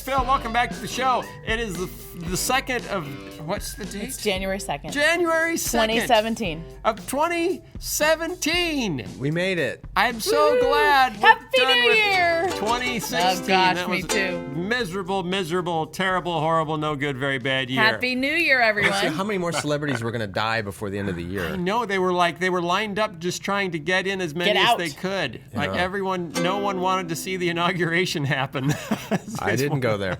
Phil. Welcome back to the show. It is the second of, what's the date? It's January 2nd. January 2nd. 2017. Of 2017. We made it. I'm so glad we're Happy done New with Year. 2016. Oh, gosh, that me was too. Miserable, terrible, horrible, no good, very bad year. Happy New Year, everyone. Let's see how many more celebrities were going to die before the end of the year. No, they were lined up just trying to get in as many as they could. Yeah. Like no one wanted to see the inauguration happen. I didn't go there.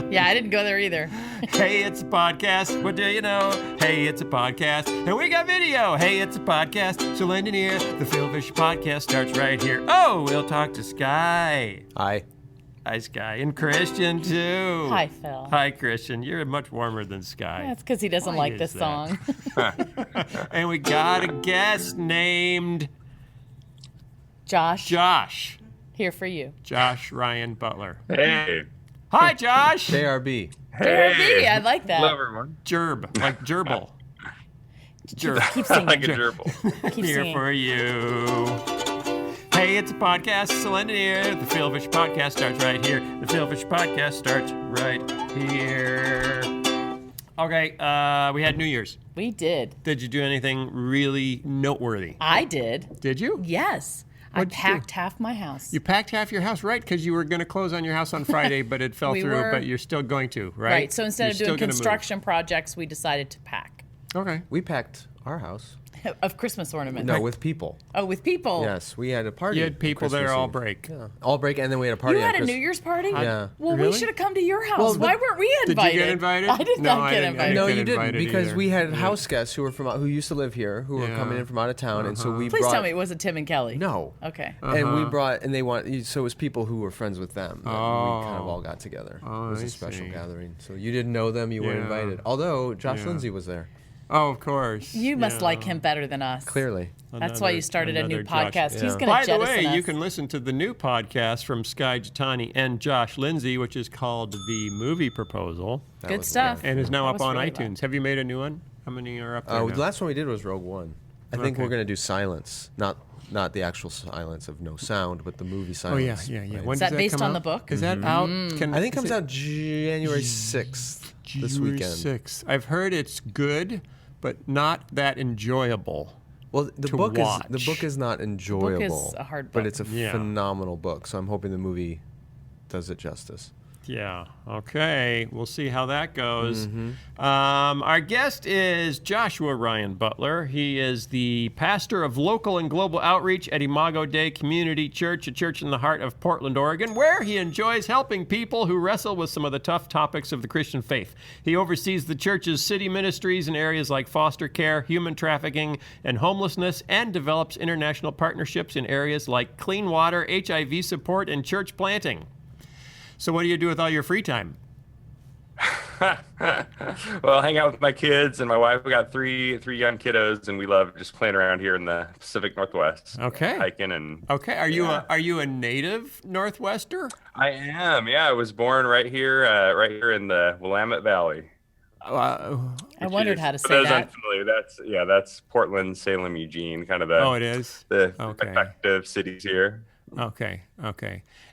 Yeah, I didn't go there either. Hey, it's a podcast. What do you know? Hey, it's a podcast. And we got video. Hey, it's a podcast. So lend an ear. The Phil Fisher podcast starts right here. Oh, we'll talk to Sky. Hi. Hi, Sky. And Christian, too. Hi, Phil. Hi, Christian. You're much warmer than Sky. That's because he doesn't like this song. And we got a guest named Josh. Here for you. Josh Ryan Butler. Hey. Hi, Josh. JRB. JRB, I like that. Hello, everyone. Gerb, like gerbil. Gerb. Keep singing. Like a gerbil. Keep Here singing. for you. Hey, it's a podcast. So lend an ear. The Phil Fisher podcast starts right here. The Phil Fisher podcast starts right here. Okay, we had New Year's. We did. Did you do anything really noteworthy? I did. Did you? Yes. What'd I you packed do? half my house. You packed half your house, right? Because you were going to close on your house on Friday, but it fell We through. were. But you're still going to, right? Right. So instead You're of still doing gonna move. construction projects, we decided to pack Okay. We packed our house. of Christmas ornaments. No, with people. Oh, with people. Yes, we had a party. You had people Christmas there all Eve. break. Yeah. All break, and then we had a party You on had a New Year's party? Yeah. Well, Really? we should have come to your house. Well, Why weren't we Did you invited? get invited? I did No, not I get didn't. invited. No, get you didn't, invited because either. we had Yeah. house guests who used to live here, who were Yeah. coming in from out of town, and so we Please brought. tell me it wasn't Tim and Kelly. No. Okay. And we brought, and they want, so it was people who were friends with them. That Oh. we kind of all got together. Oh, it was I a special see. gathering. So you didn't know them, you weren't Yeah. invited. Although Josh Yeah. Lindsay was there, Oh, of course. You must Yeah. like him better than us. clearly. That's why you started a new Another Josh. podcast. He's Yeah. going to By the jettison way, us. you can listen to the new podcast from Sky Jitani and Josh Lindsay, which is called The Movie Proposal, That Good was stuff. and is now That up was on really iTunes. fun. Have you made a new one? How many are up there The now? last one we did was Rogue One. I think Okay. we're going to do silence, not the actual silence of no sound, but the movie Oh, yeah, silence. yeah, yeah. right? When Is does that based come on out? the book? Is that out? I think it comes out January 6th this January weekend. 6th. I've heard it's good, but not that enjoyable. Well, the to book watch. is not enjoyable. a hard but book. it's a Yeah. phenomenal book. So I'm hoping the movie does it justice. Yeah. Okay. We'll see how that goes. Our guest is Joshua Ryan Butler. He is the pastor of local and global outreach at Imago Dei Community Church, a church in the heart of Portland, Oregon, where he enjoys helping people who wrestle with some of the tough topics of the Christian faith. He oversees the church's city ministries in areas like foster care, human trafficking, and homelessness, and develops international partnerships in areas like clean water, HIV support, and church planting. So what do you do with all your free time? Well, hang out with my kids and my wife. We got three young kiddos, and we love just playing around here in the Pacific Northwest. Okay. Hiking and. Okay. Are you a native Northwester? I am. Yeah, I was born right here in the Willamette Valley. I which wondered is- how to for say those that. unfamiliar, that's Portland, Salem, Eugene, kind of the Oh, it is? the Okay. effective cities here. Okay.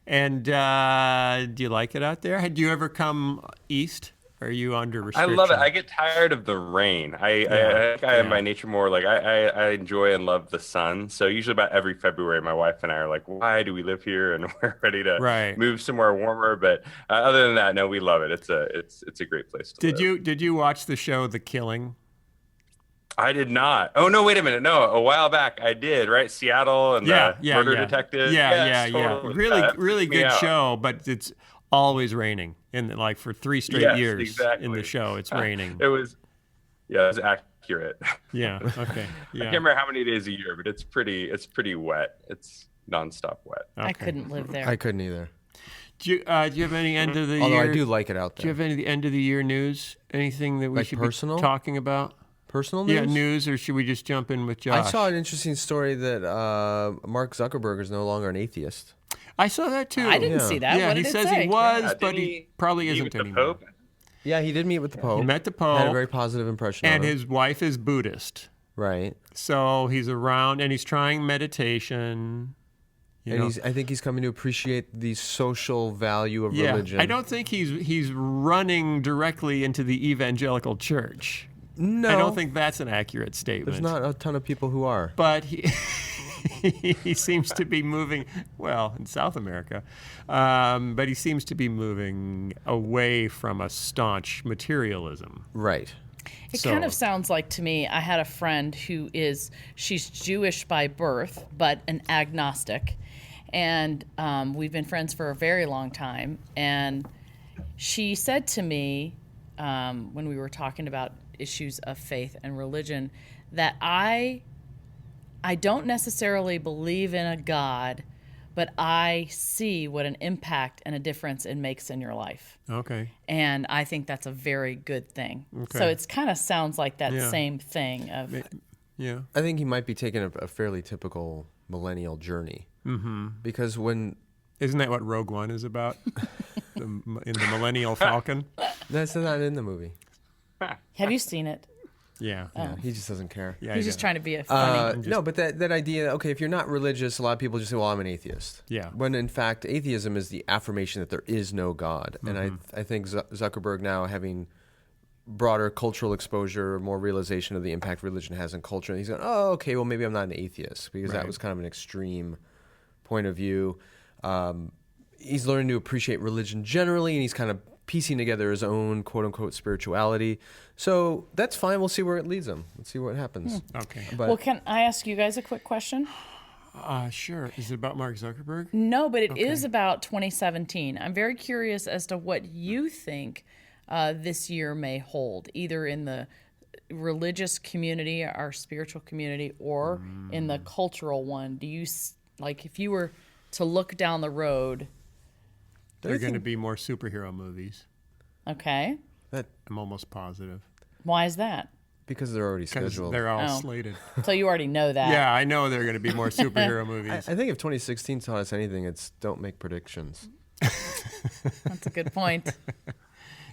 And do you like it out there? Do you ever come east? Or are you under I restriction? love it. I get tired of the rain. I think I am by nature more like I enjoy and love the sun. So usually about every February, my wife and I are like, why do we live here? And we're ready to move somewhere warmer. But other than that, no, we love it. It's a great place to live. Did you watch the show The Killing? I did not. Oh no! Wait a minute. No, a while back I did. Right, Seattle and the Murder Detective. Yeah. Totally. Really Freaked me good out. show, but it's always raining. Like for 3 straight Yes, years exactly. in the show, it's raining. It was accurate. Yeah. Okay. Yeah. I can't remember how many days a year, but it's pretty wet. It's nonstop wet. Okay. I couldn't live there. I couldn't either. Do you have any end of the Although year? I do like it out Do you there. have any end of the year news? Anything that we Like should personal? be talking about? Personal news? Yeah, news, or should we just jump in with Josh? I saw an interesting story that Mark Zuckerberg is no longer an atheist. I saw that too. I didn't see that. Yeah, What he did it says say? he was, Yeah, but didn't he probably meet isn't with the anymore. Pope? Yeah, he did meet with the Pope. He met the Pope. Had a very positive impression And on him. his wife is Buddhist. Right. So he's around and he's trying meditation. I think he's coming to appreciate the social value of religion. I don't think he's running directly into the evangelical church. No. I don't think that's an accurate statement. There's not a ton of people who are. But he seems to be moving, well, in South America, but he seems to be moving away from a staunch materialism. Right. It kind of sounds like to me, I had a friend she's Jewish by birth, but an agnostic. And we've been friends for a very long time. And she said to me, when we were talking about issues of faith and religion, that I don't necessarily believe in a God, but I see what an impact and a difference it makes in your life. Okay. And I think that's a very good thing. Okay. So it kind of sounds like that same thing of... Yeah. I think he might be taking a fairly typical millennial journey. Mm-hmm. Because Isn't that what Rogue One is about? In the Millennial Falcon? That's not in the movie. Have you seen it? Yeah. Yeah, he just doesn't care. Yeah, He's just trying to be a funny... No, but that idea, okay, if you're not religious, a lot of people just say, well, I'm an atheist. Yeah. When in fact, atheism is the affirmation that there is no God. Mm-hmm. And I think Zuckerberg now having broader cultural exposure, more realization of the impact religion has in culture, and he's going, oh, okay, well, maybe I'm not an atheist, because that was kind of an extreme point of view. He's learning to appreciate religion generally, and he's kind of piecing together his own quote-unquote spirituality. So that's fine. We'll see where it leads him. Let's see what happens. Okay. But, Well, can I ask you guys a quick question? Sure. Is it about Mark Zuckerberg? No, but it is about 2017. I'm very curious as to what you think this year may hold, either in the religious community, our spiritual community, or in the cultural one. Do you, if you were to look down the road... There are going to be more superhero movies. Okay. I'm almost positive. Why is that? because they're already scheduled. They're all slated. So you already know that. Yeah, I know there are going to be more superhero movies. I think if 2016 taught us anything, it's don't make predictions. That's a good point.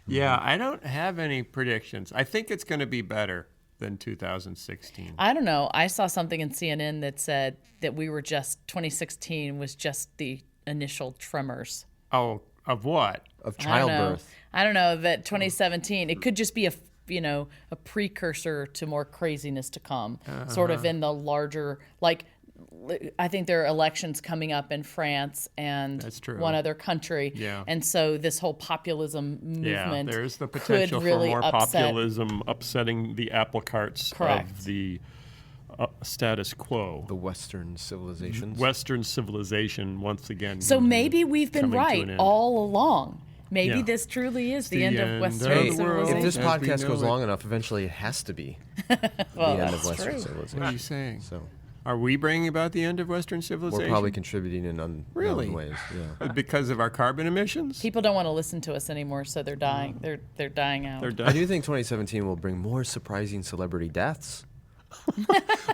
Yeah, I don't have any predictions. I think it's going to be better than 2016. I don't know. I saw something in CNN that said that 2016 was just the initial tremors. Oh, of what? Of childbirth. I don't know that 2017, it could just be a precursor to more craziness to come, sort of in the larger, I think there are elections coming up in France and That's true. one other country. Yeah. And so this whole populism movement there's the potential could really for more upset. populism upsetting the apple carts Correct. of the status quo. The Western civilizations. Western civilization once again. So maybe we've been coming to right an end. all along. Maybe Yeah. this truly is the the end of end Western of Hey, the world. civilization. if this As we podcast know goes it. long enough, eventually it has to be Well, the end of that's Western true. civilization. What are you saying? So Are we bringing about the end of Western civilization? we're probably contributing in unknown Really? ways. Yeah. Because of our carbon emissions? People don't want to listen to us anymore, so they're dying. They're dying out. They're I done. do think 2017 will bring more surprising celebrity deaths.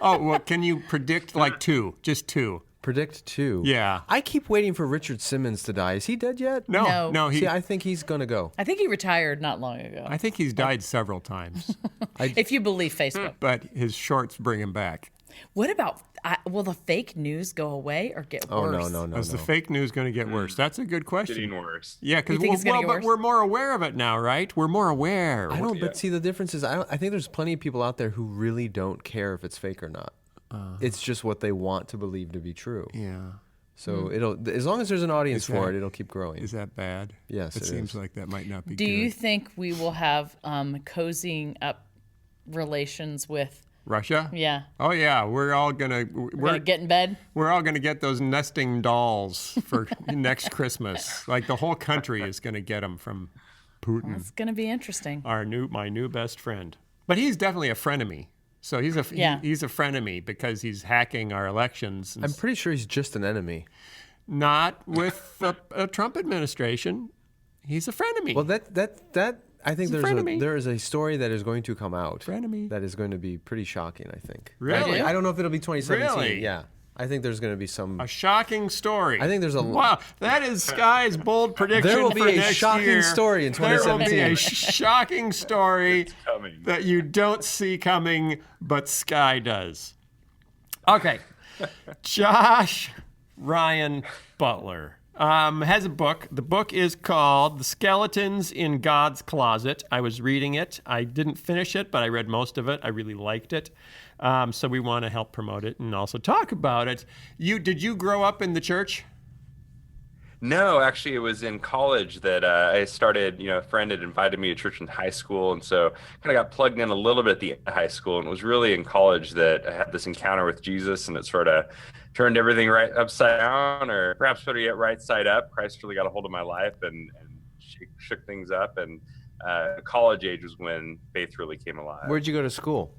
Oh, well, can you predict two? Just two? Predict 2. Yeah. I keep waiting for Richard Simmons to die. Is he dead yet? No. No. See, I think he's going to go. I think he retired not long ago. I think he's died several times, If you believe Facebook. but his shorts bring him back. What about, will the fake news go away or get Oh, worse? no. Is the fake news going to get worse? That's a good question. Getting worse. Yeah, because You think it's gonna get worse? we're more aware of it now, right? We're more aware. I don't, but see, the difference is I think there's plenty of people out there who really don't care if it's fake or not. It's just what they want to believe to be true. Yeah. So as long as there's an audience for it, it'll keep growing. Is that bad? Yes, It it seems is. like that might not be Do good. you think we will have cozying up relations with, Russia? yeah, Oh yeah, we're all gonna we're going to get in bed? we're all gonna get those nesting dolls for next Christmas. Like the whole country is gonna get them from Putin, It's going to be interesting. my new best friend. But he's definitely a frenemy. So he's a frenemy because he's hacking our elections. And I'm pretty sure he's just an enemy. not with a Trump administration. He's a frenemy. Well, that I think He's a frenemy. there is a story that is going to come out. Frenemy. That is going to be pretty shocking, I think. Really? I don't know if it'll be 2017. Really? Yeah. I think there's going to be some. A shocking story. I think there's a Wow, that is Sky's bold prediction. There will for be a next shocking year. story in There will be 2017. a shocking story coming. that you don't see coming, but Sky does. Okay, Josh, Ryan Butler has a book. The book is called The Skeletons in God's Closet. I was reading it. I didn't finish it, but I read most of it. I really liked it. So we want to help promote it and also talk about it. Did you grow up in the church? No, actually, it was in college that I started, a friend had invited me to church in high school. And so kind of got plugged in a little bit at the end of high school. And it was really in college that I had this encounter with Jesus, and it sort of turned everything right upside down, or perhaps better yet, right side up. Christ really got a hold of my life and shook things up. And college age was when faith really came alive. Where'd you go to school?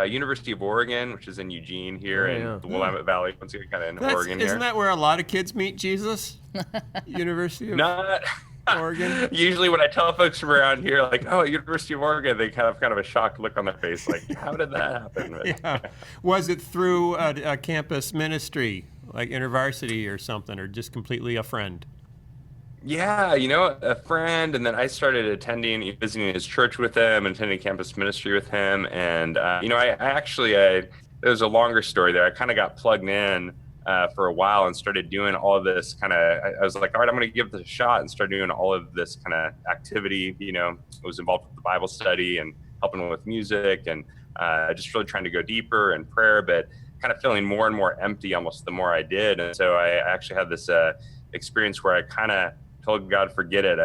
University of Oregon, which is in Eugene here in the Willamette Valley, once again, kind of in Oregon Isn't that where a lot of kids meet Jesus? University of Oregon? Usually when I tell folks from around here, like, oh, University of Oregon, they have kind of a shocked look on their face, like, how did that happen? Yeah. Was it through a campus ministry, like InterVarsity or something, or just completely a friend? Yeah, a friend, and then I started visiting his church with him, and attending campus ministry with him, and it was a longer story there. I kind of got plugged in for a while and started doing all of this I was like, all right, I'm going to give this a shot, and started doing all of this kind of activity. I was involved with the Bible study and helping with music, and just really trying to go deeper in prayer, but kind of feeling more and more empty almost the more I did. And so I actually had this experience where I kind of told God, forget it.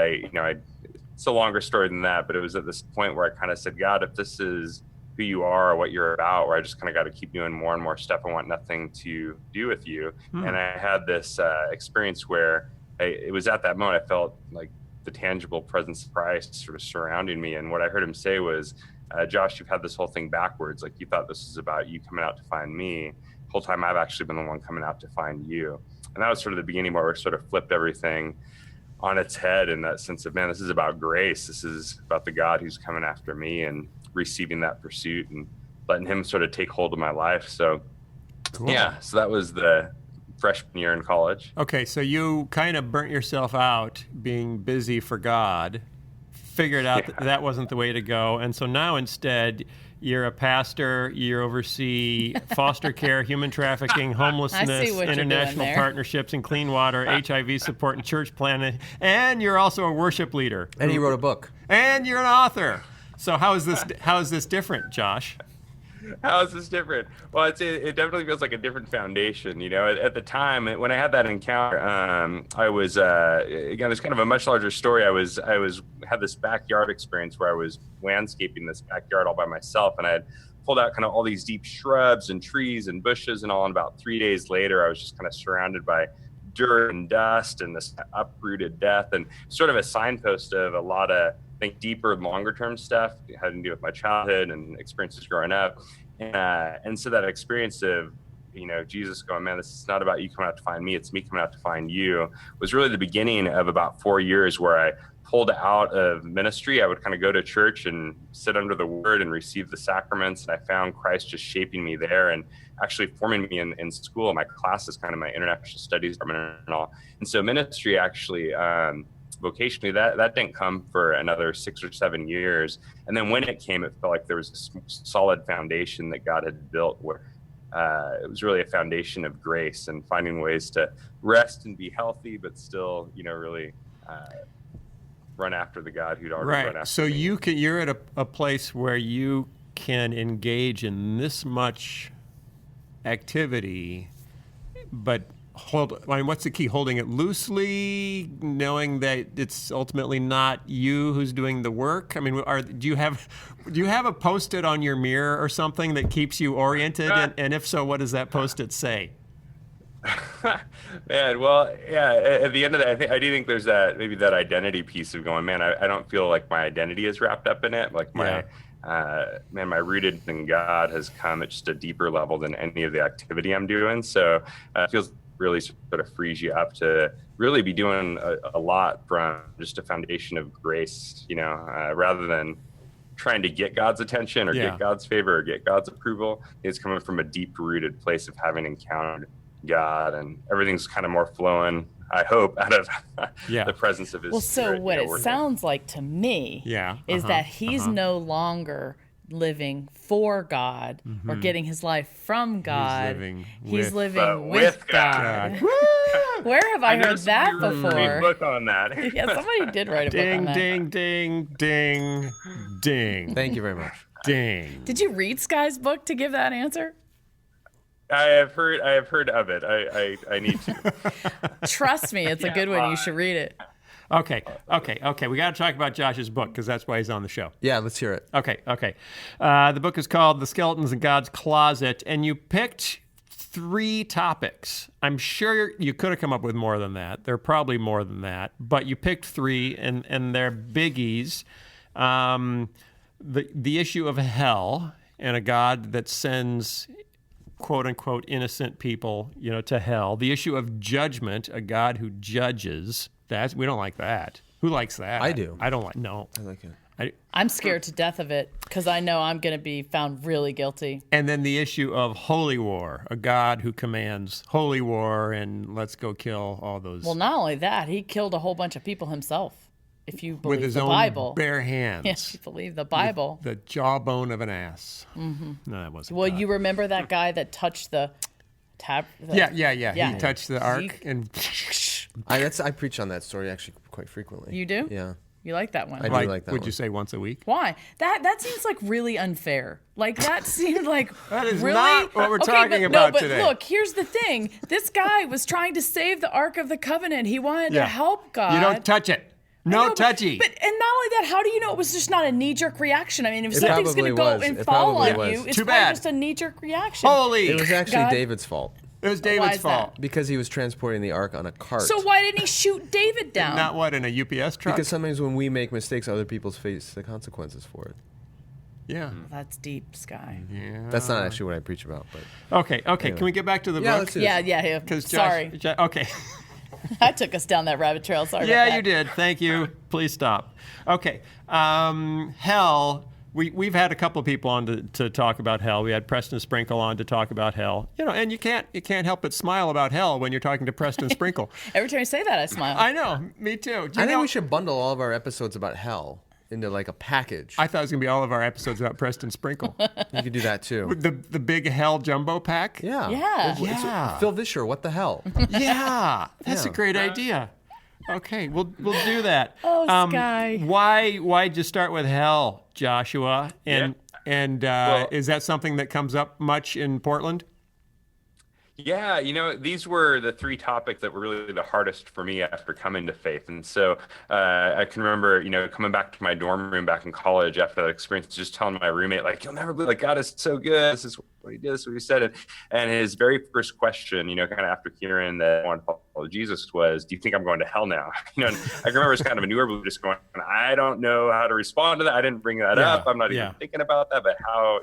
It's a longer story than that, but it was at this point where I kind of said, God, if this is who you are or what you're about, where I just kind of got to keep doing more and more stuff, I want nothing to do with you. And I had this experience where it was at that moment I felt like the tangible presence of Christ sort of surrounding me. And what I heard him say was, Josh, you've had this whole thing backwards. Like, you thought this was about you coming out to find me. The whole time I've actually been the one coming out to find you. And that was sort of the beginning where we sort of flipped everything on its head, in that sense of, man, this is about grace. This is about the God who's coming after me, and receiving that pursuit and letting him sort of take hold of my life. So cool. Yeah, so that was the freshman year in college. Okay, so you kind of burnt yourself out being busy for God, figured out that wasn't the way to go, and so now instead you're a pastor, you oversee foster care, human trafficking, homelessness, international partnerships and clean water, HIV support, and church planning, and you're also a worship leader. And he wrote a book. And you're an author. So how is this different, Josh? How is this different? Well, it definitely feels like a different foundation. At the time when I had that encounter, I was again, it's kind of a much larger story. I had this backyard experience where I was landscaping this backyard all by myself, and I had pulled out kind of all these deep shrubs and trees and bushes and all. And about 3 days later, I was just kind of surrounded by dirt and dust and this uprooted death, and sort of a signpost of a lot of, I think, deeper, longer term stuff having to do with my childhood and experiences growing up. And so that experience of, Jesus going, man, this is not about you coming out to find me, it's me coming out to find you, was really the beginning of about 4 years where I pulled out of ministry. I would kind of go to church and sit under the word and receive the sacraments. And I found Christ just shaping me there and actually forming me in school. My classes, kind of my international studies department and all. And so ministry actually, vocationally, that didn't come for another 6 or 7 years. And then when it came, it felt like there was a solid foundation that God had built, where it was really a foundation of grace and finding ways to rest and be healthy, but still, really run after the God who'd already run after So me. you're at a place where you can engage in this much activity, but what's the key? Holding it loosely, knowing that it's ultimately not you who's doing the work. I mean, do you have a Post-it on your mirror or something that keeps you oriented? And if so, what does that Post-it say? Man, well, yeah. At the end of that, I do think there's that identity piece of going, man, I don't feel like my identity is wrapped up in it. Like my rooted in God has come at just a deeper level than any of the activity I'm doing. So it feels really sort of frees you up to really be doing a lot from just a foundation of grace, rather than trying to get God's attention or get God's favor or get God's approval. It's coming from a deep-rooted place of having encountered God, and everything's kind of more flowing, I hope, out of the presence of his Spirit. Well, so what it sounds like to me is that he's no longer living for God or getting his life from God. He's living with God. Where have I heard that before? Read a book on that. Yeah, somebody did write a book on that. Ding, ding, ding, ding. Thank you very much. Ding. Did you read Sky's book to give that answer? I have heard of it. I need to. Trust me, it's a good one. You should read it. Okay. We got to talk about Josh's book because that's why he's on the show. Yeah, let's hear it. Okay. The book is called The Skeletons in God's Closet, and you picked 3 topics. I'm sure you could have come up with more than that. There are probably more than that, but you picked 3, and they're biggies. The issue of hell and a God that sends quote unquote innocent people, to hell. The issue of judgment, a God who judges. We don't like that. Who likes that? I do. I don't like. No, I like it. I'm scared to death of it because I know I'm going to be found really guilty. And then the issue of holy war, a God who commands holy war and let's go kill all those. Well, not only that, he killed a whole bunch of people himself. If you believe with his the own bare bare hands. Yes, you believe the Bible. The jawbone of an ass. Mm-hmm. No, that wasn't. Well, God. you remember that guy that touched the tab? Yeah. He touched the ark and. I preach on that story actually quite frequently. You do? Yeah. You like that one? I do like that Would one. you say once a week? Why? That seems like really unfair. Like that seemed like that is really, not what we're talking about today. Look, here's the thing. This guy was trying to save the Ark of the Covenant. He wanted to help God. You don't touch it. No touchy. But and not only that, how do you know it was just not a knee-jerk reaction? I mean, if something's going to go and fall on you, it's probably just a knee-jerk reaction. Holy! It was actually David's fault. It was David's fault. Because he was transporting the ark on a cart. So why didn't he shoot David down? Not what, in a UPS truck? Because sometimes when we make mistakes, other people face the consequences for it. Yeah. That's deep, Sky. Yeah. That's not actually what I preach about. But Okay. Anyway. Can we get back to the book? Let's do this. Yeah. Sorry. Okay. I took us down that rabbit trail. Sorry about that. Yeah, you did. Thank you. Please stop. Okay. Hell. We've had a couple of people on to talk about hell. We had Preston Sprinkle on to talk about hell. And you can't help but smile about hell when you're talking to Preston Sprinkle. Every time you say that, I smile. I know. Me too. I think we should bundle all of our episodes about hell into like a package. I thought it was going to be all of our episodes about Preston Sprinkle. You could do that too. The big hell jumbo pack? Yeah. Yeah. Phil Vischer, what the hell? Yeah. That's a great idea. Okay, we'll do that. Oh, Sky. Why'd you start with hell, Joshua? And is that something that comes up much in Portland? Yeah, these were the 3 topics that were really the hardest for me after coming to faith. And so I can remember, coming back to my dorm room back in college after that experience, just telling my roommate, like, you'll never believe, like, God is so good. This is what he did, this is what he said. And his very first question, kind of after hearing that I wanted to follow Jesus was, do you think I'm going to hell now? And I can remember it's kind of a newer believer just going, I don't know how to respond to that. I didn't bring that up. I'm not even thinking about that, but how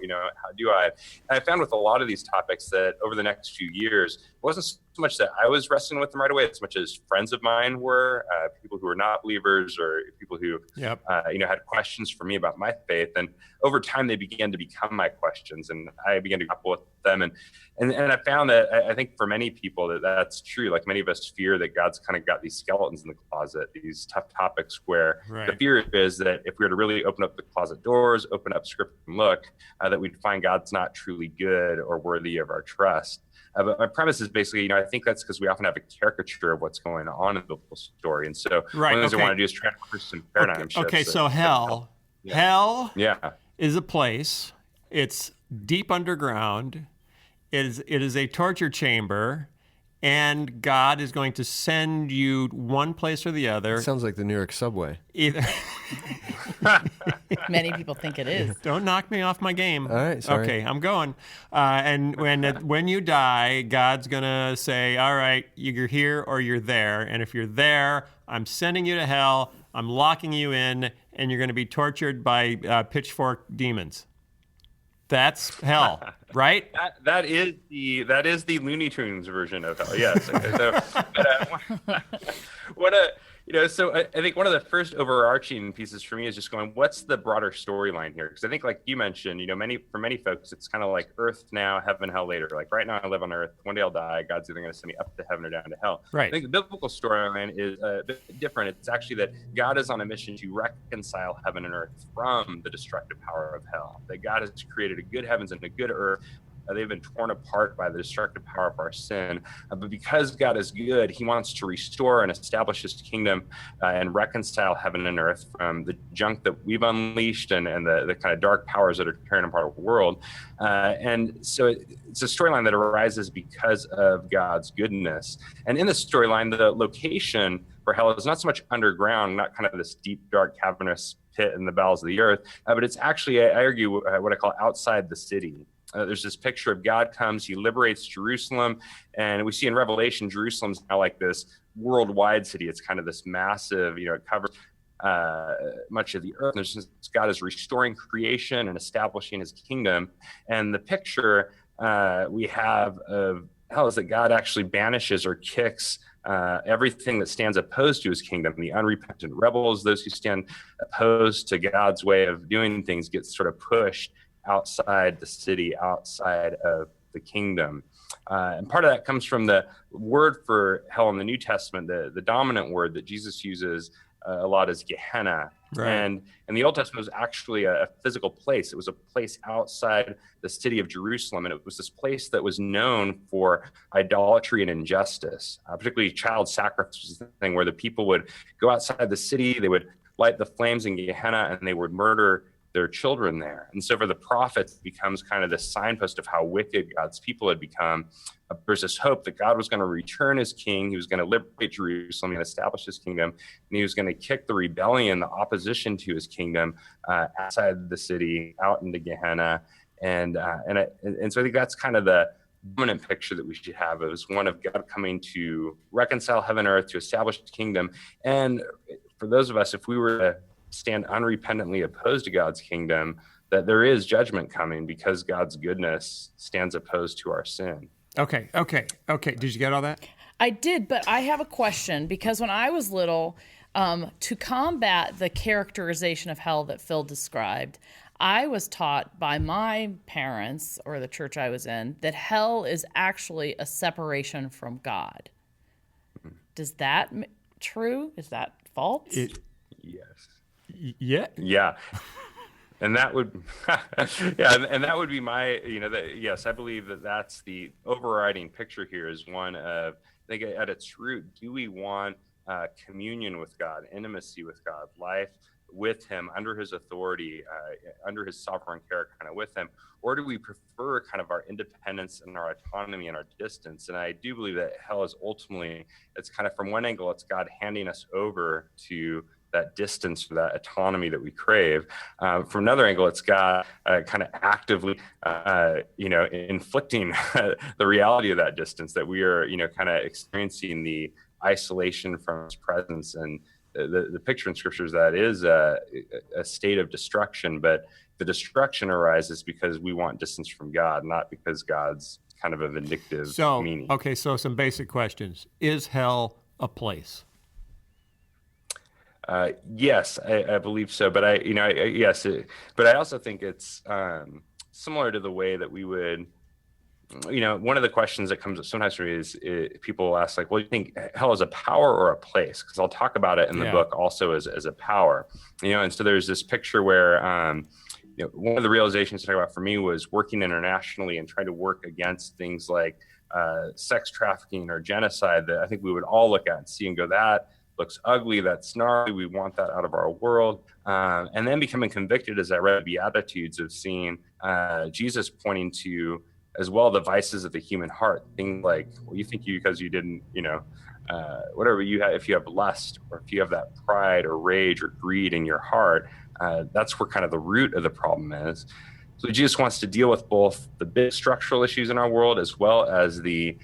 do I? And I found with a lot of these topics that over the next few years, it wasn't so much that I was wrestling with them right away, as much as friends of mine were, people who were not believers or people who, had questions for me about my faith. And over time, they began to become my questions, and I began to grapple with them. And I found that I think for many people that's true. Like many of us fear that God's kind of got these skeletons in the closet, these tough topics where the fear is that if we were to really open up the closet doors, open up Scripture and look, that we'd find God's not truly good or worthy of our trust. But my premise is basically, I think that's because we often have a caricature of what's going on in the biblical story. And so one of the things I want to do is try to push some paradigm shifts. Okay, so hell is a place. It's deep underground. It is a torture chamber, and God is going to send you one place or the other. It sounds like the New York subway. Either. Many people think it is. Don't knock me off my game. All right, sorry. Okay, I'm going. And when you die, God's going to say, all right, you're here or you're there. And if you're there, I'm sending you to hell. I'm locking you in, and you're going to be tortured by pitchfork demons. That's hell, right? That is the Looney Tunes version of hell. Yes. Okay, so, So I think one of the first overarching pieces for me is just going, what's the broader storyline here? Because I think, like you mentioned, for many folks, it's kind of like earth now, heaven, hell later. Like right now I live on earth, one day I'll die, God's either going to send me up to heaven or down to hell. Right. I think the biblical storyline is a bit different. It's actually that God is on a mission to reconcile heaven and earth from the destructive power of hell. That God has created a good heavens and a good earth. They've been torn apart by the destructive power of our sin. But because God is good, he wants to restore and establish his kingdom and reconcile heaven and earth from the junk that we've unleashed and the kind of dark powers that are tearing apart the world. And so it's a storyline that arises because of God's goodness. And in the storyline, the location for hell is not so much underground, not kind of this deep, dark, cavernous pit in the bowels of the earth, but it's actually, I argue, what I call outside the city. There's this picture of God comes, he liberates Jerusalem, and we see in Revelation, Jerusalem's now like this worldwide city. It's kind of this massive, it covers much of the earth. God is restoring creation and establishing his kingdom. And the picture we have of hell is that God actually banishes or kicks everything that stands opposed to his kingdom. The unrepentant rebels, those who stand opposed to God's way of doing things, get sort of pushed outside the city, outside of the kingdom. And part of that comes from the word for hell in the New Testament. The dominant word that Jesus uses a lot is Gehenna. Right. And in the Old Testament, it was actually a physical place. It was a place outside the city of Jerusalem. And it was this place that was known for idolatry and injustice, particularly child sacrifice was the thing where the people would go outside the city, they would light the flames in Gehenna, and they would murder their children there. And so for the prophets, it becomes kind of the signpost of how wicked God's people had become. There's this hope that God was going to return as king. He was going to liberate Jerusalem and establish his kingdom. And he was going to kick the rebellion, the opposition to his kingdom outside the city, out into Gehenna. And so I think that's kind of the dominant picture that we should have. It was one of God coming to reconcile heaven and earth, to establish his kingdom. And for those of us, if we were to stand unrepentantly opposed to God's kingdom, that there is judgment coming because God's goodness stands opposed to our sin. Okay. Did you get all that? I did, but I have a question, because when I was little, to combat the characterization of hell that Phil described, I was taught by my parents or the church I was in that hell is actually a separation from God. Does that true? Is that false? Yes. Yeah. And that would, and that would be my, yes, I believe that that's the overriding picture here is one of, I think at its root, do we want communion with God, intimacy with God, life with him, under his authority, under his sovereign care, kind of with him, or do we prefer kind of our independence and our autonomy and our distance? And I do believe that hell is ultimately, it's kind of from one angle, it's God handing us over to that distance for that autonomy that we crave. From another angle, it's God kind of actively, inflicting the reality of that distance, that we are, kind of experiencing the isolation from his presence. And the picture in scriptures that is a state of destruction, but the destruction arises because we want distance from God, not because God's kind of a vindictive meaning. Okay, so some basic questions. Is hell a place? Yes, I believe so. But yes, but I also think it's similar to the way that we would, one of the questions that comes up sometimes for me is people ask, like, well, you think hell is a power or a place? Because I'll talk about it in the book also as a power, and so there's this picture where, one of the realizations to talk about for me was working internationally and trying to work against things like sex trafficking or genocide that I think we would all look at and see and go, that looks ugly, that's gnarly, we want that out of our world. And then becoming convicted as I read the Beatitudes of seeing Jesus pointing to as well the vices of the human heart, things like, well, you think because you didn't, whatever you have, if you have lust or if you have that pride or rage or greed in your heart, that's where kind of the root of the problem is. So Jesus wants to deal with both the big structural issues in our world as well as the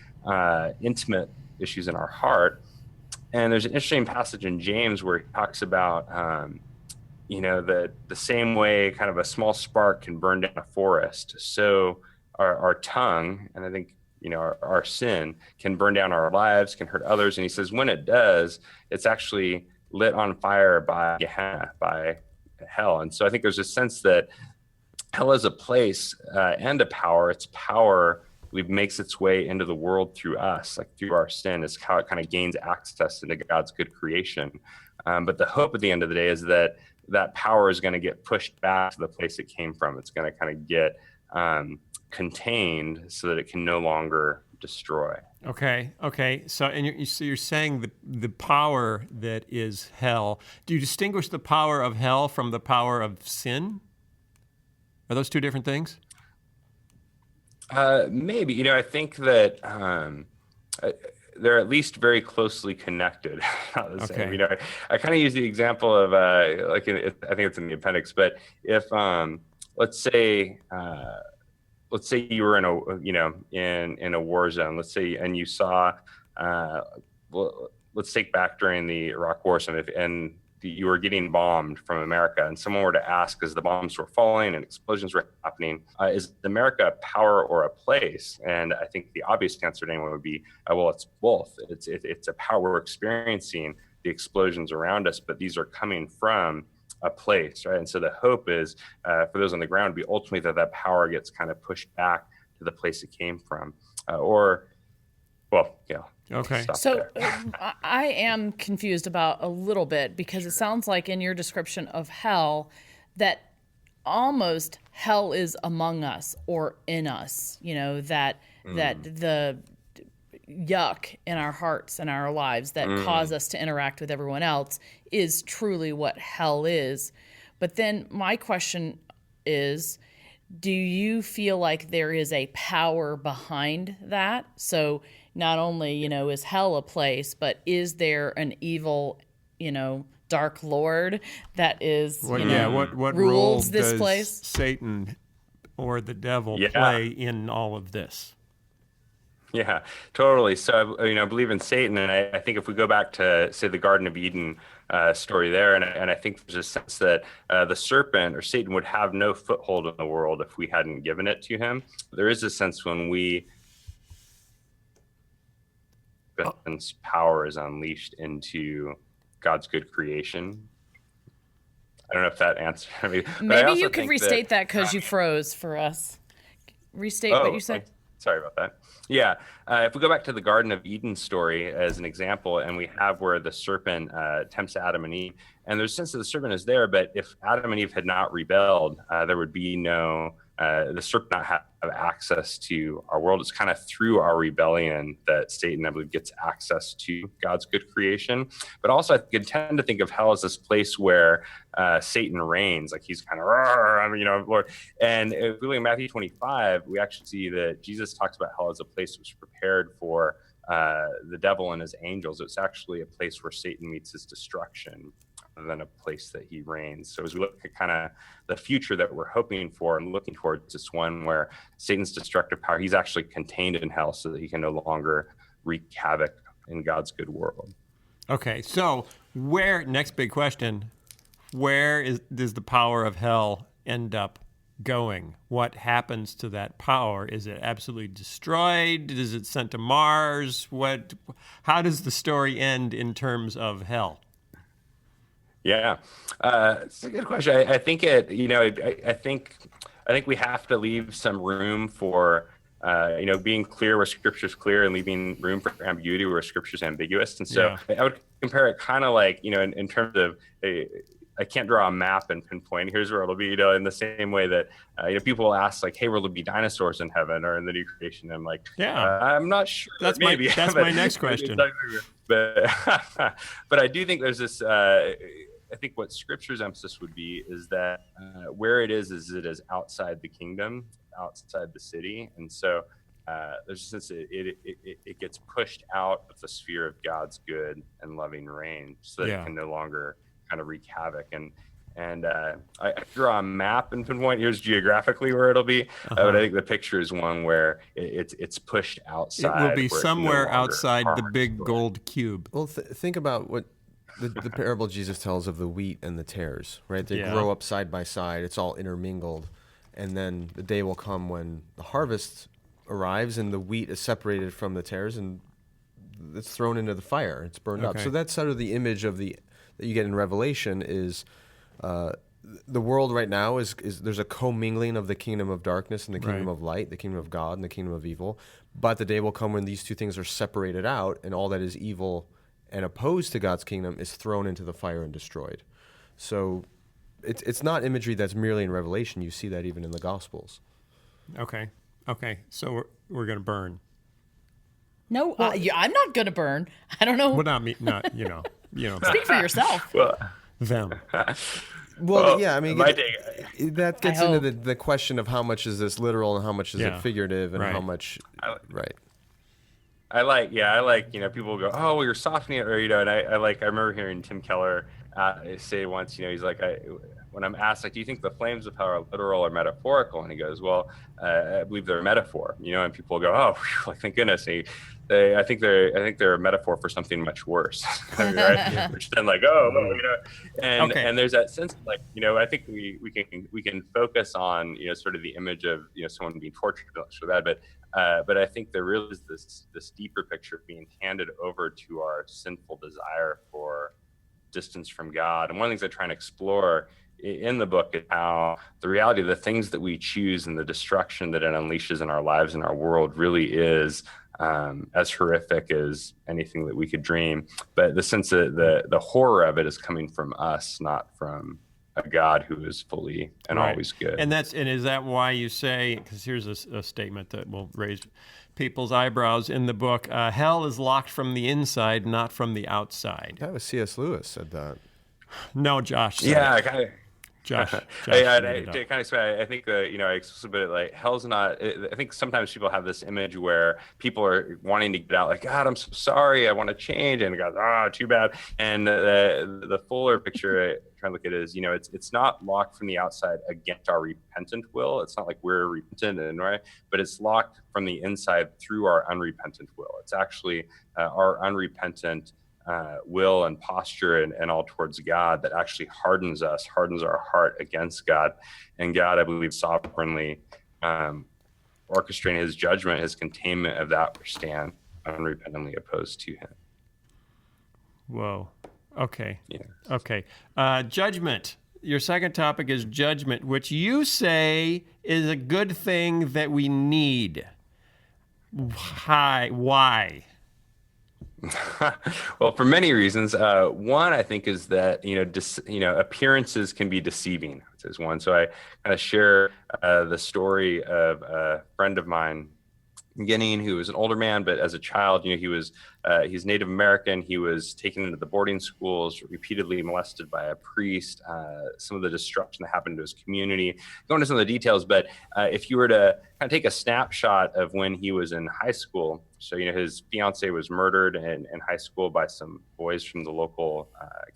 intimate issues in our heart. And there's an interesting passage in James where he talks about, the same way kind of a small spark can burn down a forest. So our tongue, and I think our sin can burn down our lives, can hurt others. And he says when it does, it's actually lit on fire by Gehenna, by hell. And so I think there's a sense that hell is a place and a power. Its power makes its way into the world through us, like through our sin, is how it kind of gains access into God's good creation. But the hope at the end of the day is that power is going to get pushed back to the place it came from. It's going to kind of get contained so that it can no longer destroy. Okay. So, you're saying the power that is hell. Do you distinguish the power of hell from the power of sin? Are those two different things? Maybe. I think that they're at least very closely connected. Not the same. I kind of use the example of I think it's in the appendix, but if let's say you were in a war zone, let's say, and you saw let's take back during the Iraq War, and you were getting bombed from America, and someone were to ask, as the bombs were falling and explosions were happening, is America a power or a place? And I think the obvious answer to anyone would be, well, it's both. It's a power. We're experiencing the explosions around us, but these are coming from a place, right? And so the hope is for those on the ground would be ultimately that power gets kind of pushed back to the place it came from, Okay. So I am confused about a little bit, because it sounds like in your description of hell that almost hell is among us or in us, that the yuck in our hearts and our lives that cause us to interact with everyone else is truly what hell is. But then my question is, do you feel like there is a power behind that? So not only, is hell a place, but is there an evil, dark lord that is, what rules role this does place? Satan or the devil play in all of this? Yeah, totally. So, I believe in Satan, and I think if we go back to, say, the Garden of Eden story there, and I think there's a sense that the serpent or Satan would have no foothold in the world if we hadn't given it to him. There is a sense when power is unleashed into God's good creation. I don't know if that answered me. Maybe you could restate that because you froze for us. Restate what you said. Sorry about that. Yeah. If we go back to the Garden of Eden story as an example, and we have where the serpent tempts Adam and Eve, and there's a sense that the serpent is there, but if Adam and Eve had not rebelled, there would be the serpent not have access to our world. It's kind of through our rebellion that Satan, I believe, gets access to God's good creation. But also, I tend to think of hell as this place where Satan reigns, like he's kind of, Lord. And if we look at Matthew 25, we actually see that Jesus talks about hell as a place that was prepared for the devil and his angels. It's actually a place where Satan meets his destruction, than a place that he reigns. So as we look at kind of the future that we're hoping for and looking towards, this one where Satan's destructive power, he's actually contained in hell so that he can no longer wreak havoc in God's good world. Okay, so next big question, does the power of hell end up going? What happens to that power? Is it absolutely destroyed? Is it sent to Mars? How does the story end in terms of hell? Yeah, it's a good question. I think I think we have to leave some room for, being clear where Scripture's clear and leaving room for ambiguity where Scripture's ambiguous. And so I would compare it kind of like, in terms of I can't draw a map and pinpoint here's where it'll be, in the same way that, people will ask like, hey, will there be dinosaurs in heaven or in the new creation? And I'm like, I'm not sure. That's my next question. But I do think there's this, I think what Scripture's emphasis would be is that where it is outside the kingdom, outside the city. And so there's a sense that it gets pushed out of the sphere of God's good and loving reign so that it can no longer kind of wreak havoc. And I draw a map and pinpoint here's geographically where it'll be, but I think the picture is one where it's pushed outside. It will be somewhere outside the big gold cube. Well, think about what the parable Jesus tells of the wheat and the tares, right? They grow up side by side. It's all intermingled. And then the day will come when the harvest arrives and the wheat is separated from the tares and it's thrown into the fire. It's burned up. So that's sort of the image of that you get in Revelation is the world right now is there's a commingling of the kingdom of darkness and the kingdom of light, the kingdom of God and the kingdom of evil. But the day will come when these two things are separated out and all that is evil and opposed to God's kingdom is thrown into the fire and destroyed. So it's not imagery that's merely in Revelation. You see that even in the Gospels. Okay. So we're going to burn. No, I'm not going to burn. I don't know. Well, not me. Not you know. Speak for yourself. Them. Well, yeah. I mean, that gets into the question of how much is this literal and how much is it figurative, and how much. I like, people go, oh, well, you're softening it, or, and I remember hearing Tim Keller say once, he's like, when I'm asked, like, do you think the flames of hell are literal or metaphorical? And he goes, well, I believe they're a metaphor, and people go, oh, whew, thank goodness. I think they're a metaphor for something much worse, right? Which then like, and there's that sense of like, I think we can focus on, sort of the image of, someone being tortured so bad, but I think there really is this deeper picture of being handed over to our sinful desire for distance from God. And one of the things I try and explore in the book is how the reality of the things that we choose and the destruction that it unleashes in our lives and our world really is as horrific as anything that we could dream. But the sense that the horror of it is coming from us, not from a God who is fully and always good. And is that why you say, because here's a statement that will raise people's eyebrows in the book, hell is locked from the inside, not from the outside. That was C.S. Lewis said that. No, Josh said it. Kind of. Josh to kind of say, I think I explicit like hell's not. I think sometimes people have this image where people are wanting to get out, like, God, I'm so sorry, I want to change, and God, too bad. And the fuller picture I try to look at it is, it's not locked from the outside against our repentant will. It's not like we're repentant, but it's locked from the inside through our unrepentant will. It's actually our unrepentant will and posture and all towards God that actually hardens our heart against God. And God, I believe, sovereignly orchestrating his judgment, his containment of that which stand unrepentantly opposed to him. Whoa. Okay. Yeah. Okay. Judgment. Your second topic is judgment, which you say is a good thing that we need. Why? Well, for many reasons. One, I think, is that appearances can be deceiving. Is one. So I kind of share the story of a friend of mine, who was an older man, but as a child, he's Native American. He was taken into the boarding schools, repeatedly molested by a priest. Some of the destruction that happened to his community. Go into some of the details, but if you were to kind of take a snapshot of when he was in high school, so his fiance was murdered in high school by some boys from the local